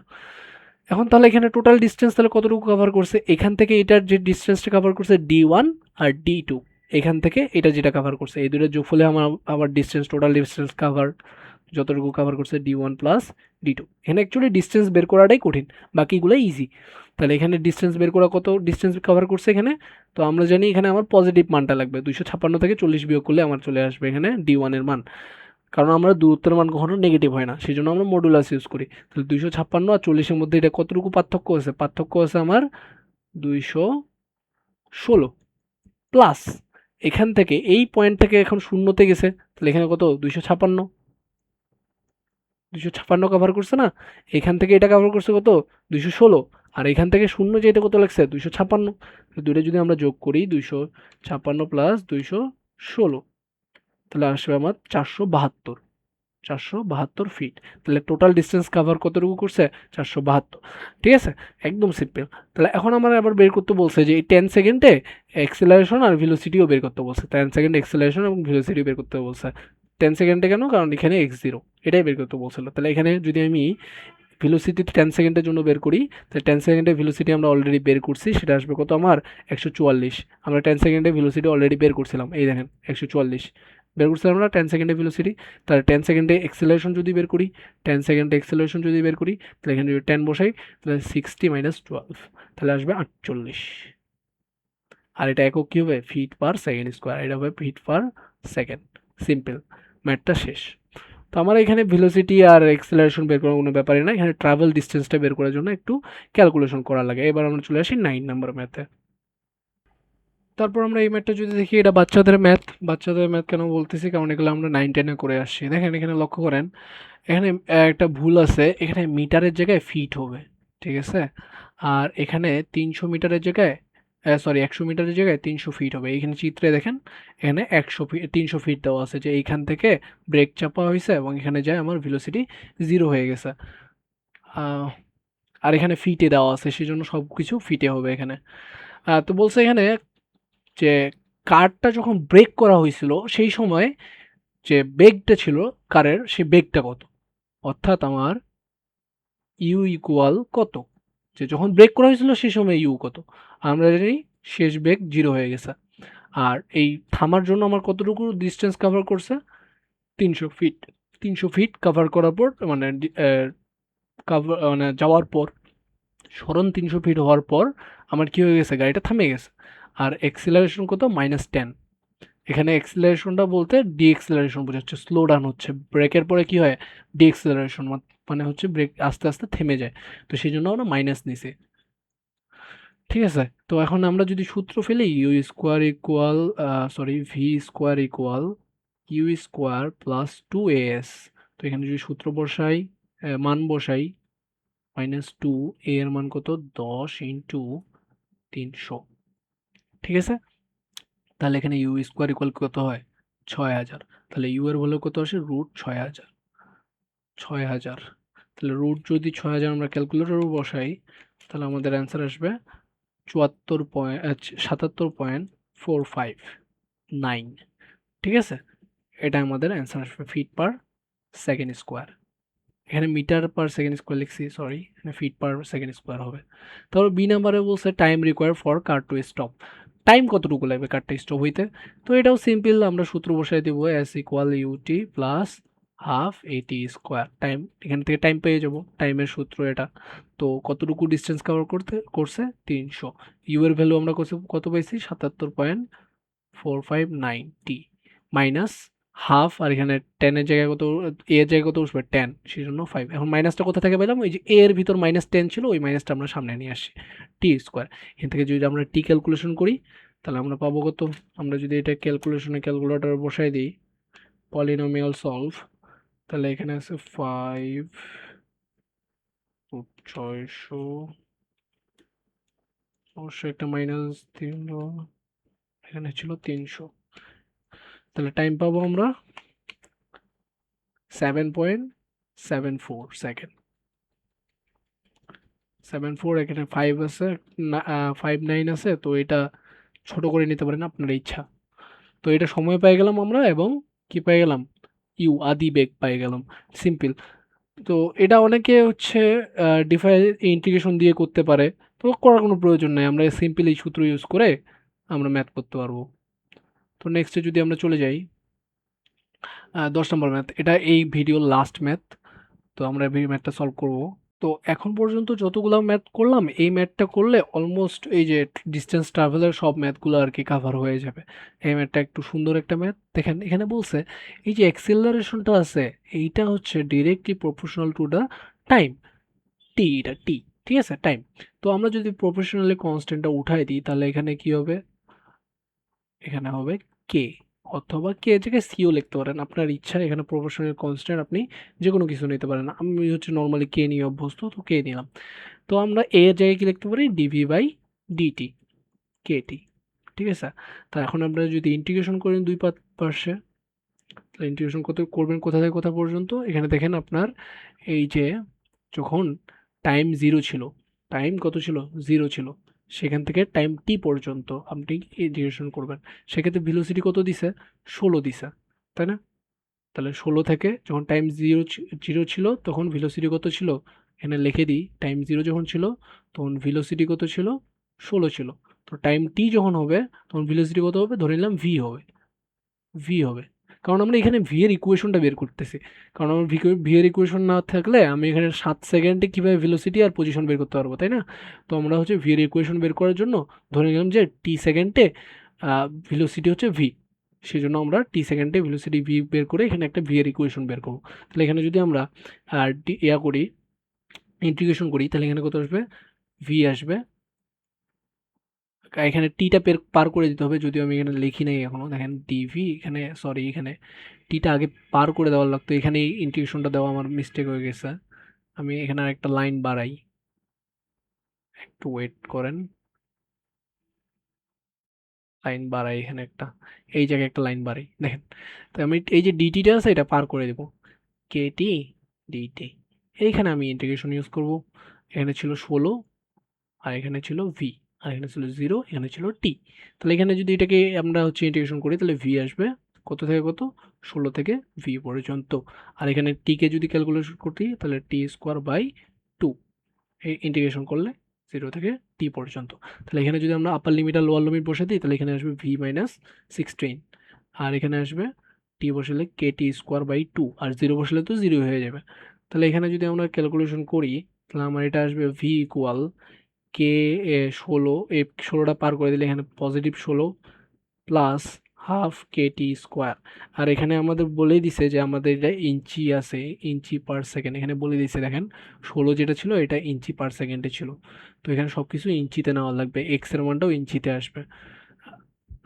এখন তাহলে এখানে টোটাল ডিস্টেন্স তাহলে কতটুকু কভার করছে, এখান থেকে এটার যে ডিস্টেন্সটা কভার করছে D1 আর D2, এখান থেকে এটা যেটা কভার করছে, এই দুটোর যোগফলে আমার ডিস্টেন্স, টোটাল ডিস্টেন্স কভার যতটুকু কভার করছে D1 প্লাস D2। এখানে অ্যাকচুয়ালি ডিস্টেন্স বের করাটাই কঠিন, বাকিগুলো ইজি। তাহলে এখানে ডিস্টেন্স বের করা, কত ডিস্টেন্স কভার করছে এখানে, তো আমরা জানি এখানে আমার পজিটিভ মানটা লাগবে, 256 থেকে 40 বিয়োগ করলে আমার চলে আসবে এখানে D1 এর মান, কারণ আমরা দূরত্বের মান কখনো নেগেটিভ হয় না, সেই জন্য আমরা মডুলাস ইউজ করি। তাহলে 256 আর 40-এর মধ্যে এটা কতটুকু পার্থক্য আছে, পার্থক্য আছে আমার 216 প্লাস এখান থেকে এই পয়েন্ট থেকে এখন শূন্যতে গেছে, তাহলে এখানে কত 256 কভার করছে না, এখান থেকে এটা কভার করছে কত 216, আর এখান থেকে শূন্য যেতে কত লাগছে 256, দুটো যদি আমরা যোগ করি 256 প্লাস 216, তাহলে আসবে আমার 472 ফিট। তাহলে টোটাল ডিস্টেন্স কাভার কতটুকু করছে 472। ঠিক আছে, একদম সিম্পল। তাহলে এখন আমার আবার বের করতে বলছে যে এই 10 সেকেন্ডে অ্যাক্সেলারেশন আর ভেলোসিটিও বের করতে বলছে, 10 সেকেন্ডে অ্যাক্সেলারেশন এবং ভেলোসিটি বের করতে বলছে। 10 সেকেন্ডে কেন, কারণ এখানে x0 এটাই বের করতে বলছিল। তাহলে এখানে যদি আমি ভেলোসিটি 10 সেকেন্ডের জন্য বের করি, তাহলে 10 সেকেন্ডে ভেলোসিটি আমরা অলরেডি বের করছি, সেটা আসবে কত আমার 144। আমরা 10 সেকেন্ডে ভেলোসিটি অলরেডি বের করছিলাম, এই দেখেন 144 বের করছিলাম আমরা 10 সেকেন্ডে ভেলোসিটি। তাহলে 10 সেকেন্ডে এক্সেলারেশন যদি বের করি, 10 সেকেন্ডে এক্সেলারেশন যদি বের করি, তাহলে এখানে যদি 10 বসাই, তাহলে 60 মাইনাস 12, তাহলে আসবে 48। আর এটা একক কী হবে, ফিট পার সেকেন্ড স্কোয়ার, এটা হবে ফিট পার সেকেন্ড। সিম্পল, ম্যাথটা শেষ। তো আমার এখানে ভেলোসিটি আর এক্সেলারেশন বের করার কোনো ব্যাপারই না, এখানে ট্রাভেল ডিস্টেন্সটা বের করার জন্য একটু ক্যালকুলেশন করা লাগে। এবার আমরা চলে আসি 9 নাম্বার ম্যাথে। তারপর আমরা এই ম্যাথটা যদি দেখি, এটা বাচ্চাদের ম্যাথ কেন বলতেছি, কারণ এগুলো আমরা 9-10-এ করে আসছি। দেখেন এখানে লক্ষ্য করেন, এখানে একটা ভুল আছে, এখানে মিটারের জায়গায় ফিট হবে, ঠিক আছে, আর এখানে 300 মিটারের জায়গায়, সরি 100 মিটারের জায়গায় 300 ফিট হবে। এখানে চিত্রে দেখেন, এখানে 100 ফিট 300 ফিট দেওয়া আছে, যে এইখান থেকে ব্রেক চাপা হয়েছে এবং এখানে যায় আমার ভেলোসিটি 0 হয়ে গেছে। আর এখানে ফিটে দেওয়া আছে, সেজন্য সব কিছু ফিটে হবে এখানে। তো বলছে এখানে যে কারটা যখন ব্রেক করা হয়েছিল, সেই সময় যে বেগটা ছিল কারের, সেই বেগটা কত, অর্থাৎ আমার ইউ ইকুয়াল কত, যে যখন ব্রেক করা হয়েছিল সেই সময় ইউ কত, আমরা জানি শেষ বেগ 0 হয়ে গেছে। আর এই থামার জন্য আমার কতটুকু ডিস্টেন্স কভার করছে, 300 ফিট। 300 ফিট কভার করার পর মানে মানে যাওয়ার পর, সরণ 300 ফিট হওয়ার পর আমার কি হয়ে গেছে, গাড়িটা থামে গেছে। আর এক্সিলারেশন কত, -10। এখানে এক্সিলারেশনটা বলতে ডিএক্সিলারেশন বোঝাচ্ছে, স্লো ডাউন হচ্ছে। ব্রেকের পরে কি হয়, ডিএক্সিলারেশন, মানে হচ্ছে ব্রেক আস্তে আস্তে থেমে যায়, তো সেই জন্য আমরা মাইনাস নিছি। ঠিক আছে, তো এখন আমরা যদি সূত্র ফেলি, u square equal, sorry v square equal u square plus 2as। তো এখানে যদি সূত্র বসাই, মান বসাই, -2, এ এর মান কত 10 ইন্টু 300। ঠিক আছে, তাহলে এখানে ইউ স্কোয়ার ইকুয়াল কত হয় 6000। তাহলে ইউ এর ভ্যালু কত আসে, √6000। 6000, তাহলে রুট যদি 6000 আমরা ক্যালকুলেটরে বসাই, তাহলে আমাদের অ্যান্সার আসবে 77.45 ঠিক আছে, এটা আমাদের অ্যান্সার আসবে ফিট পার সেকেন্ড স্কোয়ার। এখানে মিটার পার সেকেন্ড স্কোয়ার লিখছি, সরি, এখানে ফিট পার সেকেন্ড স্কোয়ার হবে। তারপর বি নাম্বারে বলছে time require for car to stop, time কতটুকু লাগবে কারটা স্টপ হইতে। তো এটাও সিম্পল, আমরা সূত্র বসাই দিব, s equal u t plus half a t square time, এখান থেকে টাইম পেয়ে যাব, টাইমের সূত্র এটা। তো কতটুকু ডিস্টেন্স কভার করছে 300, ইউ এর ভ্যালু আমরা কত পাইছি 77.459 মাইনাস হাফ, আর এখানে 10 এর জায়গায় কত, এ এর জায়গায় কত বসবে 10, সেই জন্য 5। এখন মাইনাসটা কোথা থেকে পেলাম, ওই যে এ এর ভিতর -10 ছিল, ওই মাইনাসটা আমরা সামনে নিয়ে আসছি, টি স্কোয়ার। এখান থেকে যদি আমরা টি ক্যালকুলেশন করি, তাহলে আমরা পাবো কত, আমরা যদি এটা ক্যালকুলেটর বসাই দিই, পলিনোমিয়াল সলভ, তাহলে এখানে আছে 5 600, অবশ্যই একটা -3, এখানে ছিল 300, তাহলে টাইম পাবো আমরা 7.74 সেকেন্ড। 74, এখানে 5 আছে, 59 আছে, তো এটা ছোট করে নিতে পারেন আপনার ইচ্ছা। তো এটা সময় পেয়ে গেলাম আমরা, এবং কি পেয়ে গেলাম, আদি বেগ পেয়ে গেলাম। সিম্পল। তো এটা অনেকে হচ্ছে ডিফাই ইন্টিগ্রেশন দিয়ে করতে পারে, তো করার কোনো প্রয়োজন নাই, আমরা সিম্পল এই সূত্র ইউজ করে আমরা ম্যাথ করতে পারবো। তো নেক্সটে যদি আমরা চলে যাই, 10 নম্বর ম্যাথ, এটা এই ভিডিওর লাস্ট ম্যাথ। তো আমরা এই ম্যাথটা সলভ করব। তো এখন পর্যন্ত যতগুলো ম্যাথ করলাম, এই ম্যাথটা করলে অলমোস্ট এই যে ডিস্টেন্স ট্রাভেলের সব ম্যাথগুলো আর কি কাভার হয়ে যাবে। এই ম্যাথটা একটু সুন্দর একটা ম্যাথ। দেখেন এখানে বলছে এই যে অ্যাক্সিলারেশনটা আছে, এইটা হচ্ছে directly proportional to the time, T, এটা টি, ঠিক আছে, টাইম। তো আমরা যদি প্রপোর্শনালি কনস্ট্যান্টটা উঠাই দিই, তাহলে এখানে কি হবে, এখানে হবে কে, অথবা কে জায়গায় সিও লিখতে পারেন, আপনার ইচ্ছা। এখানে প্রপোর্শনাল কনস্ট্যান্ট আপনি যে কোনো কিছু নিতে পারেন, আমি হচ্ছে নর্মালি কে নিয়ে অভ্যস্ত, তো কে নিলাম। তো আমরা এ এর জায়গায় কি লিখতে পারি, ডিভি বাই ডিটি, কেটি, ঠিক আছে। তা এখন আমরা যদি ইন্টিগ্রেশন করেন দুই পাশে, তাহলে ইন্টিগ্রেশন কত করবেন, কোথা থেকে কোথা পর্যন্ত, এখানে দেখেন আপনার এই যে যখন টাইম জিরো ছিল, টাইম কত ছিল, জিরো ছিল, সেখান থেকে টাইম টি পর্যন্ত আপনি ইন্টিগ্রেশন করবেন। সেক্ষেত্রে ভেলোসিটি কত দিছে, 16 দিছে, তাই না? তাহলে 16 থেকে যখন টাইম জিরো জিরো ছিল তখন ভেলোসিটি কত ছিল, এখানে লিখে দিই, টাইম জিরো যখন ছিল তখন ভেলোসিটি কত ছিল, 16 ছিল। তো টাইম টি যখন হবে তখন ভেলোসিটি কত হবে, ধরে নিলাম ভি হবে, ভি হবে। কারণ আমরা এখানে ভি এর ইকুয়েশনটা বের করতেছি। কারণ আমার ভি এর ইকুয়েশন না থাকলে আমি এখানে 7 সেকেন্ডে কীভাবে ভেলোসিটি আর পজিশন বের করতে পারবো, তাই না? তো আমরা হচ্ছে ভি এর ইকুয়েশন বের করার জন্য ধরে নিলাম যে টি সেকেন্ডে ভেলোসিটি হচ্ছে ভি, সেই জন্য আমরা টি সেকেন্ডে ভেলোসিটি ভি বের করে এখানে একটা ভি এর ইকুয়েশন বের করবো। তাহলে এখানে যদি আমরা করি, ইন্টিগ্রেশন করি, তাহলে এখানে কত আসবে, ভি আসবে, এখানে টিটা পার করে দিতে হবে, যদিও আমি এখানে লিখি নাই এখনো। দেখেন ডিভি, এখানে সরি, এখানে টিটা আগে পার করে দেওয়ার লাগতো, এখানে ইন্টিগ্রেশনটা দেওয়া আমার মিস্টেক হয়ে গেছে। আমি এখানে আর একটা লাইন বাড়াই, একটু ওয়েট করেন, লাইন বাড়াই এখানে একটা, এই জায়গায় একটা লাইন বাড়াই, দেখেন। তো আমি এই যে ডিটিটা আছে এটা পার করে দেবো, কেটি ডিটি, এইখানে আমি ইন্টিগ্রেশন ইউজ করব। এখানে ছিল 16, আর এখানে ছিল ভি, আর এখানে ছিল 0, এখানে ছিল টি। তাহলে এখানে যদি এটাকে আমরা হচ্ছে ইন্টিগ্রেশন করি, তাহলে ভি আসবে কত থেকে কত, 16 থেকে ভি পর্যন্ত। আর এখানে টিকে যদি ক্যালকুলেশন করি, তাহলে টি স্কোয়ার বাই 2, এই ইন্টিগ্রেশন করলে 0 থেকে টি পর্যন্ত। তাহলে এখানে যদি আমরা আপার লিমিট আর লোয়ার লিমিট বসে দিই, তাহলে এখানে আসবে ভি মাইনাস 16, আর এখানে আসবে টি বসালে কে টি স্কোয়ার বাই 2, আর 0 বসালে তো 0 হয়ে যাবে। তাহলে এখানে যদি আমরা ক্যালকুলেশন করি, তাহলে আমার এটা আসবে ভি ইকুয়াল কে 16, এই 16টা পার করে দিলে এখানে পজিটিভ 16 প্লাস হাফ কে টি স্কোয়ার। আর এখানে আমাদের বলেই দিছে যে আমাদের এটা ইঞ্চি আছে, ইঞ্চি পার সেকেন্ড, এখানে বলে দিছে দেখেন 16 যেটা ছিল এটা ইঞ্চি পার সেকেন্ডে ছিল। তো এখানে সব কিছু ইঞ্চিতে নেওয়া লাগবে, এক্স এর মানটাও ইঞ্চিতে আসবে।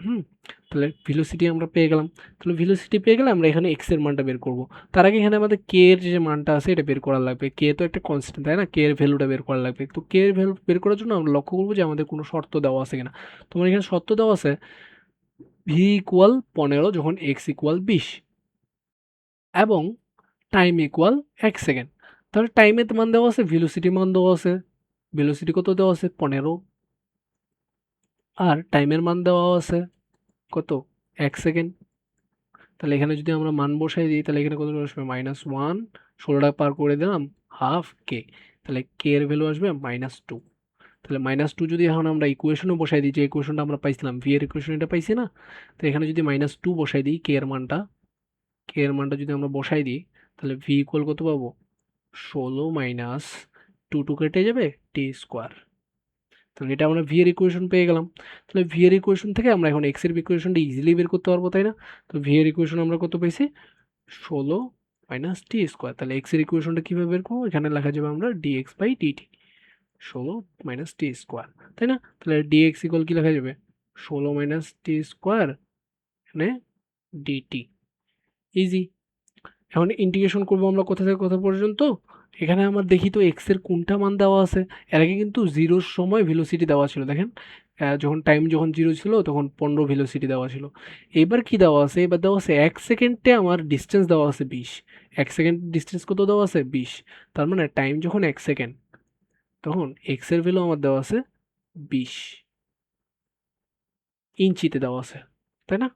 হুম, তাহলে ভেলোসিটি আমরা পেয়ে গেলাম। তাহলে ভেলোসিটি পেয়ে গেলে আমরা এখানে এক্স এর মানটা বের করব। তার আগে এখানে আমাদের কে এর যে মানটা আছে এটা বের করা লাগবে। কে তো একটা কনস্ট্যান্ট, তাই না? কে এর ভ্যালুটা বের করা লাগবে। তো কে এর ভ্যালু বের করার জন্য আমরা লক্ষ্য করবো যে আমাদের কোনো শর্ত দেওয়া আছে কিনা। তোমার এখানে শর্ত দেওয়া আছে ভি ইকুয়াল 15 যখন এক্স ইকুয়াল 20, এবং টাইম ইকুয়াল 1 সেকেন্ড। তাহলে টাইমের মান দেওয়া আছে, ভেলোসিটি মান দেওয়া আছে, ভেলোসিটি কত দেওয়া আছে 15, আর টাইমের মান দেওয়া আছে কত, 1 সেকেন্ড। তাহলে এখানে যদি আমরা মান বসাই দিই, তাহলে এখানে কত আসবে, -1, 16টা পার করে দিলাম, হাফ কে, তাহলে কে এর ভ্যালু আসবে -2। তাহলে -2 যদি এখন আমরা ইকুয়েশনও বসাই দিই, যে ইকুয়েশনটা আমরা পাইছিলাম ভি এর ইকুয়েশন, এটা পাইছি না? তো এখানে যদি -2 বসাই দিই, কে এর মানটা যদি আমরা বসাই দিই, তাহলে ভি ইকুয়াল কত পাবো, 16 মাইনাস 2 কেটে যাবে টি স্কোয়ার। তাহলে এটা আমরা ভি এর ইকুয়েশন পেয়ে গেলাম। তাহলে ভি এর ইকুয়েশন থেকে আমরা এখন এক্স এর ইকুয়েশনটা ইজিলি বের করতে পারবো, তাই না? তো ভি এর ইকুয়েশন আমরা কত পেয়েছি, 16 মাইনাস টি স্কোয়ার। তাহলে এক্স এর ইকুয়েশনটা কীভাবে বের করবো, এখানে লেখা যাবে আমরা d x by d t, 16 minus t square, তাই না? তাহলে ডিএক্স ইকুয়াল কি লেখা যাবে, 16 মাইনাস টি স্কোয়ার, এখানে ডিটি, ইজি। এখন ইন্টিগ্রেশন করবো আমরা কোথা থেকে কোথা পর্যন্ত, এখানে আমার দেখি তো এক্স এর কোনটা মান দেওয়া আছে। এর আগে কিন্তু জিরোর সময় ভেলোসিটি দেওয়া ছিল, দেখেন যখন টাইম যখন জিরো ছিল তখন 15 ভেলোসিটি দেওয়া ছিল। এবার কি দেওয়া আছে, এবার দেওয়া আছে 1 সেকেন্ডে আমার ডিস্টেন্স দেওয়া আছে 20। 1 সেকেন্ড ডিস্টেন্স কত দেওয়া আছে 20। তার মানে টাইম যখন 1 সেকেন্ড তখন এক্স এর ভ্যালু আমার দেওয়া আছে 20 ইঞ্চিতে দেওয়া আছে, তাই না?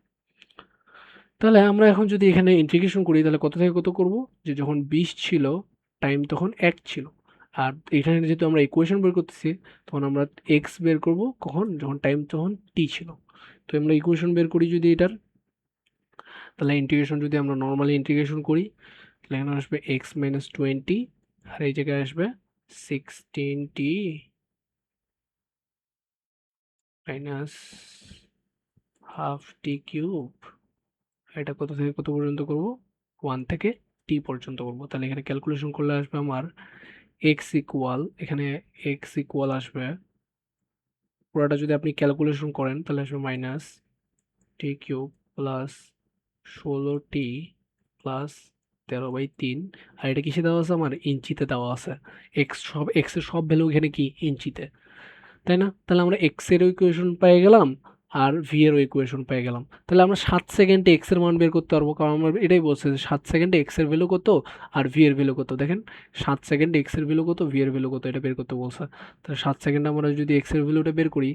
তাহলে আমরা এখন যদি এখানে ইন্টিগ্রেশন করি তাহলে কত থেকে কত করব, যে যখন 20 ছিল টাইম তখন 1 ছিল। আর এখানে যেহেতু আমরা ইকুয়েশন বের করতেছি তখন আমরা এক্স বের করব কখন, যখন টাইম তখন টি ছিল। তো আমরা ইকুয়েশন বের করি যদি এটার, তাহলে ইন্টিগ্রেশন যদি আমরা নর্মালি ইন্টিগ্রেশন করি তাহলে এখানে আসবে এক্স মাইনাস 20 আর এই জায়গায় আসবে 16t মাইনাস হাফ টি কিউব। এটা কত থেকে কত পর্যন্ত করব, 1 থেকে টি পর্যন্ত করব। তাহলে এখানে ক্যালকুলেশন করলে আসবে আমার এক্স ইকুয়াল, এখানে এক্স ইকুয়াল আসবে, পুরোটা যদি আপনি ক্যালকুলেশন করেন তাহলে আসবে মাইনাস টি কিউব প্লাস 16t প্লাস 13/3। আর এটা কিসে দেওয়া আছে, আমার ইঞ্চিতে দেওয়া আছে। এক্স এর সব ভ্যালু এখানে কি ইঞ্চিতে, তাই না? তাহলে আমরা এক্স এর ইকুয়েশন পেয়ে গেলাম আর ভি এর ইকুয়েশন পেয়ে গেলাম। তাহলে আমরা 7 সেকেন্ডে এক্স এর মান বের করতে পারবো, কারণ আমরা এটাই বলছে যে 7 সেকেন্ডে এক্স এর ভ্যালু কত আর ভি এর ভ্যালু কত। দেখেন 7 সেকেন্ডে এক্স এর ভ্যালু কত, ভি এর ভ্যালু কত, এটা বের করতে বলছে। তাহলে 7 সেকেন্ডে আমরা যদি এক্স এর ভ্যালুটা বের করি,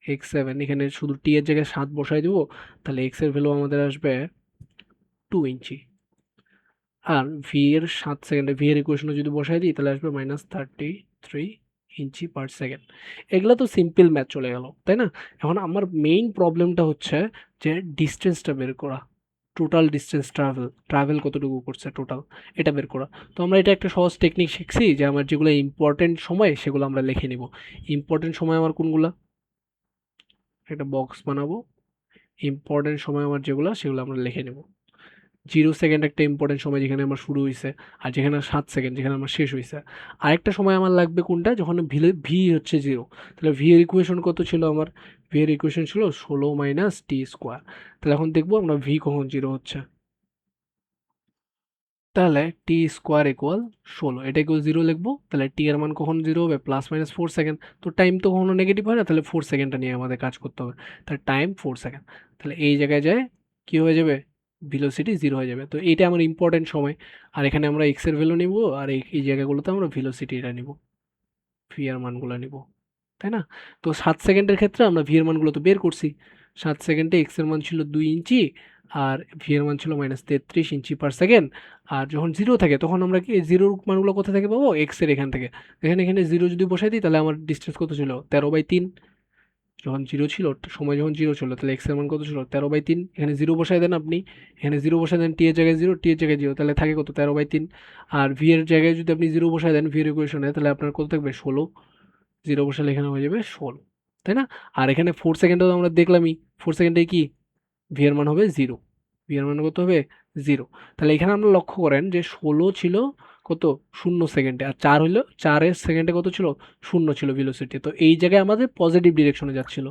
x7, এখানে শুধু টি এর জায়গায় 7 বসাই দেবো, তাহলে এক্স এর ভ্যালু আমাদের আসবে 2 ইঞ্চি। আর ভি এর 7 সেকেন্ডে ভি এর ইকুয়েশনে যদি বসাই দিই তাহলে আসবে -33 ইঞ্চি/সেকেন্ড। এগুলো তো সিম্পল ম্যাথ চলে গেল, তাই না? এখন আমার মেইন প্রবলেমটা হচ্ছে যে ডিস্টেন্সটা বের করা, টোটাল ডিস্টেন্স ট্রাভেল কতটুকু করছে টোটাল, এটা বের করা। তো আমরা এটা একটা সহজ টেকনিক শিখছি যে আমার যেগুলো ইম্পর্টেন্ট সময় সেগুলো আমরা লিখে নিব। ইম্পর্টেন্ট সময় আমার কোনগুলা, একটা বক্স বানাবো, ইম্পর্টেন্ট সময় আমার যেগুলো সেগুলো আমরা লিখে নেব। 0 সেকেন্ড একটা ইম্পর্টেন্ট সময় যেখানে আমার শুরু হয়েছে, আর যেখানে 7 সেকেন্ড যেখানে আমার শেষ হয়েছে। আরেকটা সময় আমার লাগবে কোনটা, যখন ভি হচ্ছে 0। তাহলে ভি এর ইকুয়েশন কত ছিল আমার, ভি এর ইকুয়েশন ছিল 16 - t²। তাহলে এখন দেখবো আমরা ভি কখন 0 হচ্ছে। তাহলে t² = 16, এটা ইকুয়াল 0 লিখবো। তাহলে টি এর মান কখন 0 হবে, +/4 সেকেন্ড। তো টাইম তো কখনো নেগেটিভ হয় না, তাহলে 4 সেকেন্ডটা নিয়ে আমাদের কাজ করতে হবে। তাহলে টাইম 4 সেকেন্ড। তাহলে এই জায়গায় যায় কি হয়ে যাবে, ভেলোসিটি 0 হয়ে যাবে। তো এইটা আমার ইম্পর্টেন্ট সময়। আর এখানে আমরা এক্স এর ভ্যালু নিব, আর এই জায়গাগুলোতে আমরা ভেলোসিটিটা নিব, ভি এর মানগুলো নিব, তাই না? তো 7 সেকেন্ডের ক্ষেত্রে আমরা ভি এর মানগুলো তো বের করছি। 7 সেকেন্ডে এক্স এর মান ছিল 2 ইঞ্চি আর ভি এর মান ছিল -33 ইঞ্চি/সেকেন্ড। আর যখন 0 থাকে তখন আমরা কি জিরোর মানগুলো কোথা থেকে পাবো, এক্স এর এখান থেকে। এখানে 0 যদি বসাই দিই তাহলে আমার ডিস্টেন্স কত ছিল, 13/3। যখন 0 ছিল, সময় যখন 0 ছিল, তাহলে এক্স এর মান কত ছিল, 13/3। এখানে 0 বসাই দেন আপনি, এখানে 0 বসাই দেন, টি এর জায়গায় 0, টি এর জায়গায় 0, তাহলে থাকে কত, 13/3। আর ভি এর জায়গায় যদি আপনি 0 বসাই দেন ভি এর ইকুয়েশনে, তাহলে আপনার কত থাকবে, 16। 0 বসালে এখানে হয়ে যাবে 16, তাই না? আর এখানে 4 সেকেন্ডেও আমরা দেখলামই, 4 সেকেন্ডে কি ভি এর মান হবে 0, ভি এর মান কত হবে 0। তাহলে এখানে আমরা লক্ষ্য করেন যে 16 ছিল কত, 0 সেকেন্ডে, আর 4 হলো 4 সেকেন্ডে কত ছিল, 0 ছিল ভেলোসিটি। তো এই জায়গায় আমাদের পজিটিভ ডিরেকশনে যাচ্ছিল,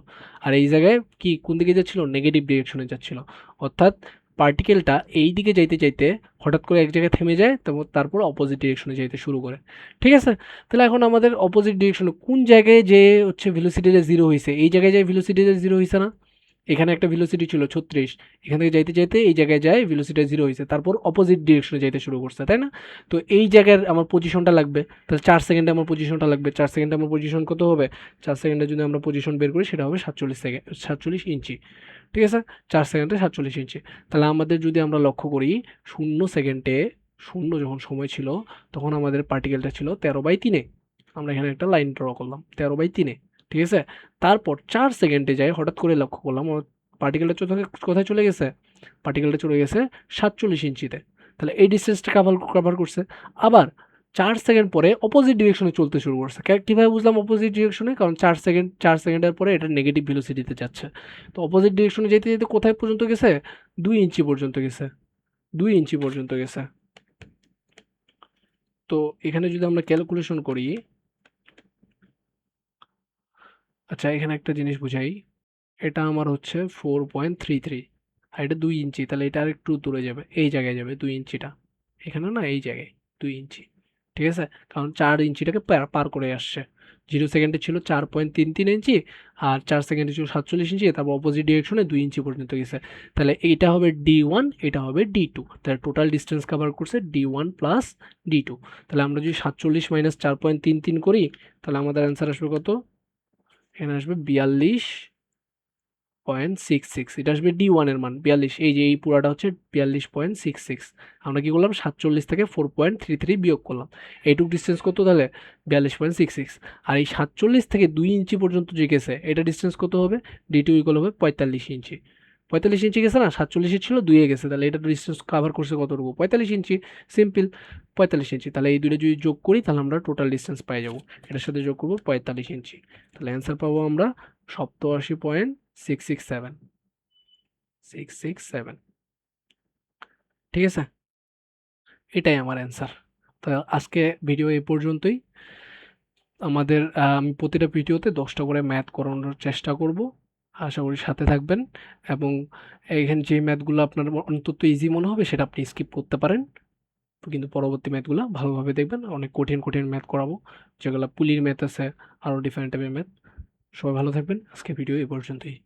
আর এই জায়গায় কি কোন দিকে যাচ্ছিল, নেগেটিভ ডিরেকশনে যাচ্ছিল। অর্থাৎ পার্টিকেলটা এই দিকে যাইতে চাইতে হঠাৎ করে এক জায়গায় থেমে যায়, তারপর অপোজিট ডিরেকশনে যাইতে শুরু করে। ঠিক আছে? তাহলে এখন আমাদের অপোজিট ডিরেকশনে কোন জায়গায় যে হচ্ছে ভেলোসিটিটা 0 হয়েছে, এই জায়গায় যায় ভেলোসিটিটা 0 হয়েছে না? এখানে একটা ভেলোসিটি ছিল 36, এখান থেকে যাইতে যাইতে এই জায়গায় যায় ভেলোসিটি 0 হয়েছে, তারপর অপোজিট ডিরেকশনে যাইতে শুরু করছে, তাই না? তো এই জায়গার আমার পজিশনটা লাগবে, তাহলে 4 সেকেন্ডে আমার পজিশনটা লাগবে। 4 সেকেন্ডে আমার পজিশন কত হবে, 4 সেকেন্ডে যদি আমরা পজিশন বের করি সেটা হবে 47 ইঞ্চি। ঠিক আছে, 4 সেকেন্ডে 47 ইঞ্চি। তাহলে আমাদের যদি আমরা লক্ষ্য করি, 0 সেকেন্ডে, 0 যখন সময় ছিল তখন আমাদের পার্টিকেলটা ছিল 13/3। আমরা এখানে একটা লাইন ড্র করলাম 13/3, ঠিক আছে? তারপর 4 সেকেন্ডে যায় হঠাৎ করে লক্ষ্য করলাম আমার পার্টিকেলটা কোথায় চলে গেছে, পার্টিকেলটা চলে গেছে 47 ইঞ্চিতে। তাহলে এই ডিস্টেন্সটা কভার করছে। আবার 4 সেকেন্ড পরে অপোজিট ডিরেকশনে চলতে শুরু করছে। কীভাবে বুঝলাম অপোজিট ডিরেকশনে, কারণ 4 সেকেন্ডের পরে এটা নেগেটিভ ভেলোসিটিতে যাচ্ছে। তো অপোজিট ডিরেকশনে যেতে যেতে কোথায় পর্যন্ত গেছে, 2 ইঞ্চি পর্যন্ত গেছে, 2 ইঞ্চি পর্যন্ত গেছে। তো এখানে যদি আমরা ক্যালকুলেশন করি, আচ্ছা এখানে একটা জিনিস বুঝাই, এটা আমার হচ্ছে 4.33 আর এটা 2 ইঞ্চি, তাহলে এটা আর একটু দূরে যাবে, এই জায়গায় যাবে 2 ইঞ্চিটা, এখানে না, এই জায়গায় 2 ইঞ্চি। ঠিক আছে? কারণ 4 ইঞ্চিটাকে পার করে আসছে। 0 সেকেন্ডে ছিল 4.33 ইঞ্চি আর 4 সেকেন্ডে ছিল 47 ইঞ্চি, তারপর অপোজিট ডিরেকশনে 2 ইঞ্চি পর্যন্ত গেছে। তাহলে এইটা হবে D1, এটা হবে D2। তাহলে টোটাল ডিসটেন্স কভার করছে D1 প্লাস D2। তাহলে আমরা যদি 47 মাইনাস 4.33 করি তাহলে আমাদের অ্যান্সার আসবে কত? এখানে আসবে 42.66। এটা আসবে D1 এর মান 42। এই যে এই পুরাটা হচ্ছে 42.66। আমরা কি করলাম 47 থেকে 4.33 বিয়োগ করলাম। এইটুক ডিসটেন্স কত তাহলে? 42.66। আর এই 47 থেকে 2 ইঞ্চি পর্যন্ত যে গেছে এটা ডিসটেন্স কত হবে? D2 ইকুয়াল হবে 45 ইঞ্চি। 45 ইঞ্চি গেছে না, 47 ছিল 2 এ গেছে, তাহলে এটা ডিসটেন্স কভার করছে কতটুকু? 45 ইঞ্চি। সিম্পল, 45 ইঞ্চি। তাহলে এই দুটো যদি যোগ করি তাহলে আমরা টোটাল ডিসটেন্স পেয়ে যাব। এটার সাথে যোগ করব 45 ইঞ্চি। তাহলে অ্যান্সার পাবো আমরা 87.667। ঠিক আছে, এটাই আমার অ্যান্সার। তো আজকে ভিডিও এই পর্যন্তই। আমাদের আমি প্রতিটা ভিডিওতে 10টা করে ম্যাথ করানোর চেষ্টা করব। আশা করি সাথে থাকবেন এবং এইখানে যে ম্যাথগুলো আপনার অন্তত ইজি মনে হবে সেটা আপনি স্কিপ করতে পারেন, কিন্তু পরবর্তী ম্যাথগুলো ভালোভাবে দেখবেন। অনেক কঠিন কঠিন ম্যাথ করাবো, যেগুলো পুলির ম্যাথ আছে, আরও ডিফারেন্ট টাইপের ম্যাথ। সবাই ভালো থাকবেন। আজকে ভিডিও এই পর্যন্তই।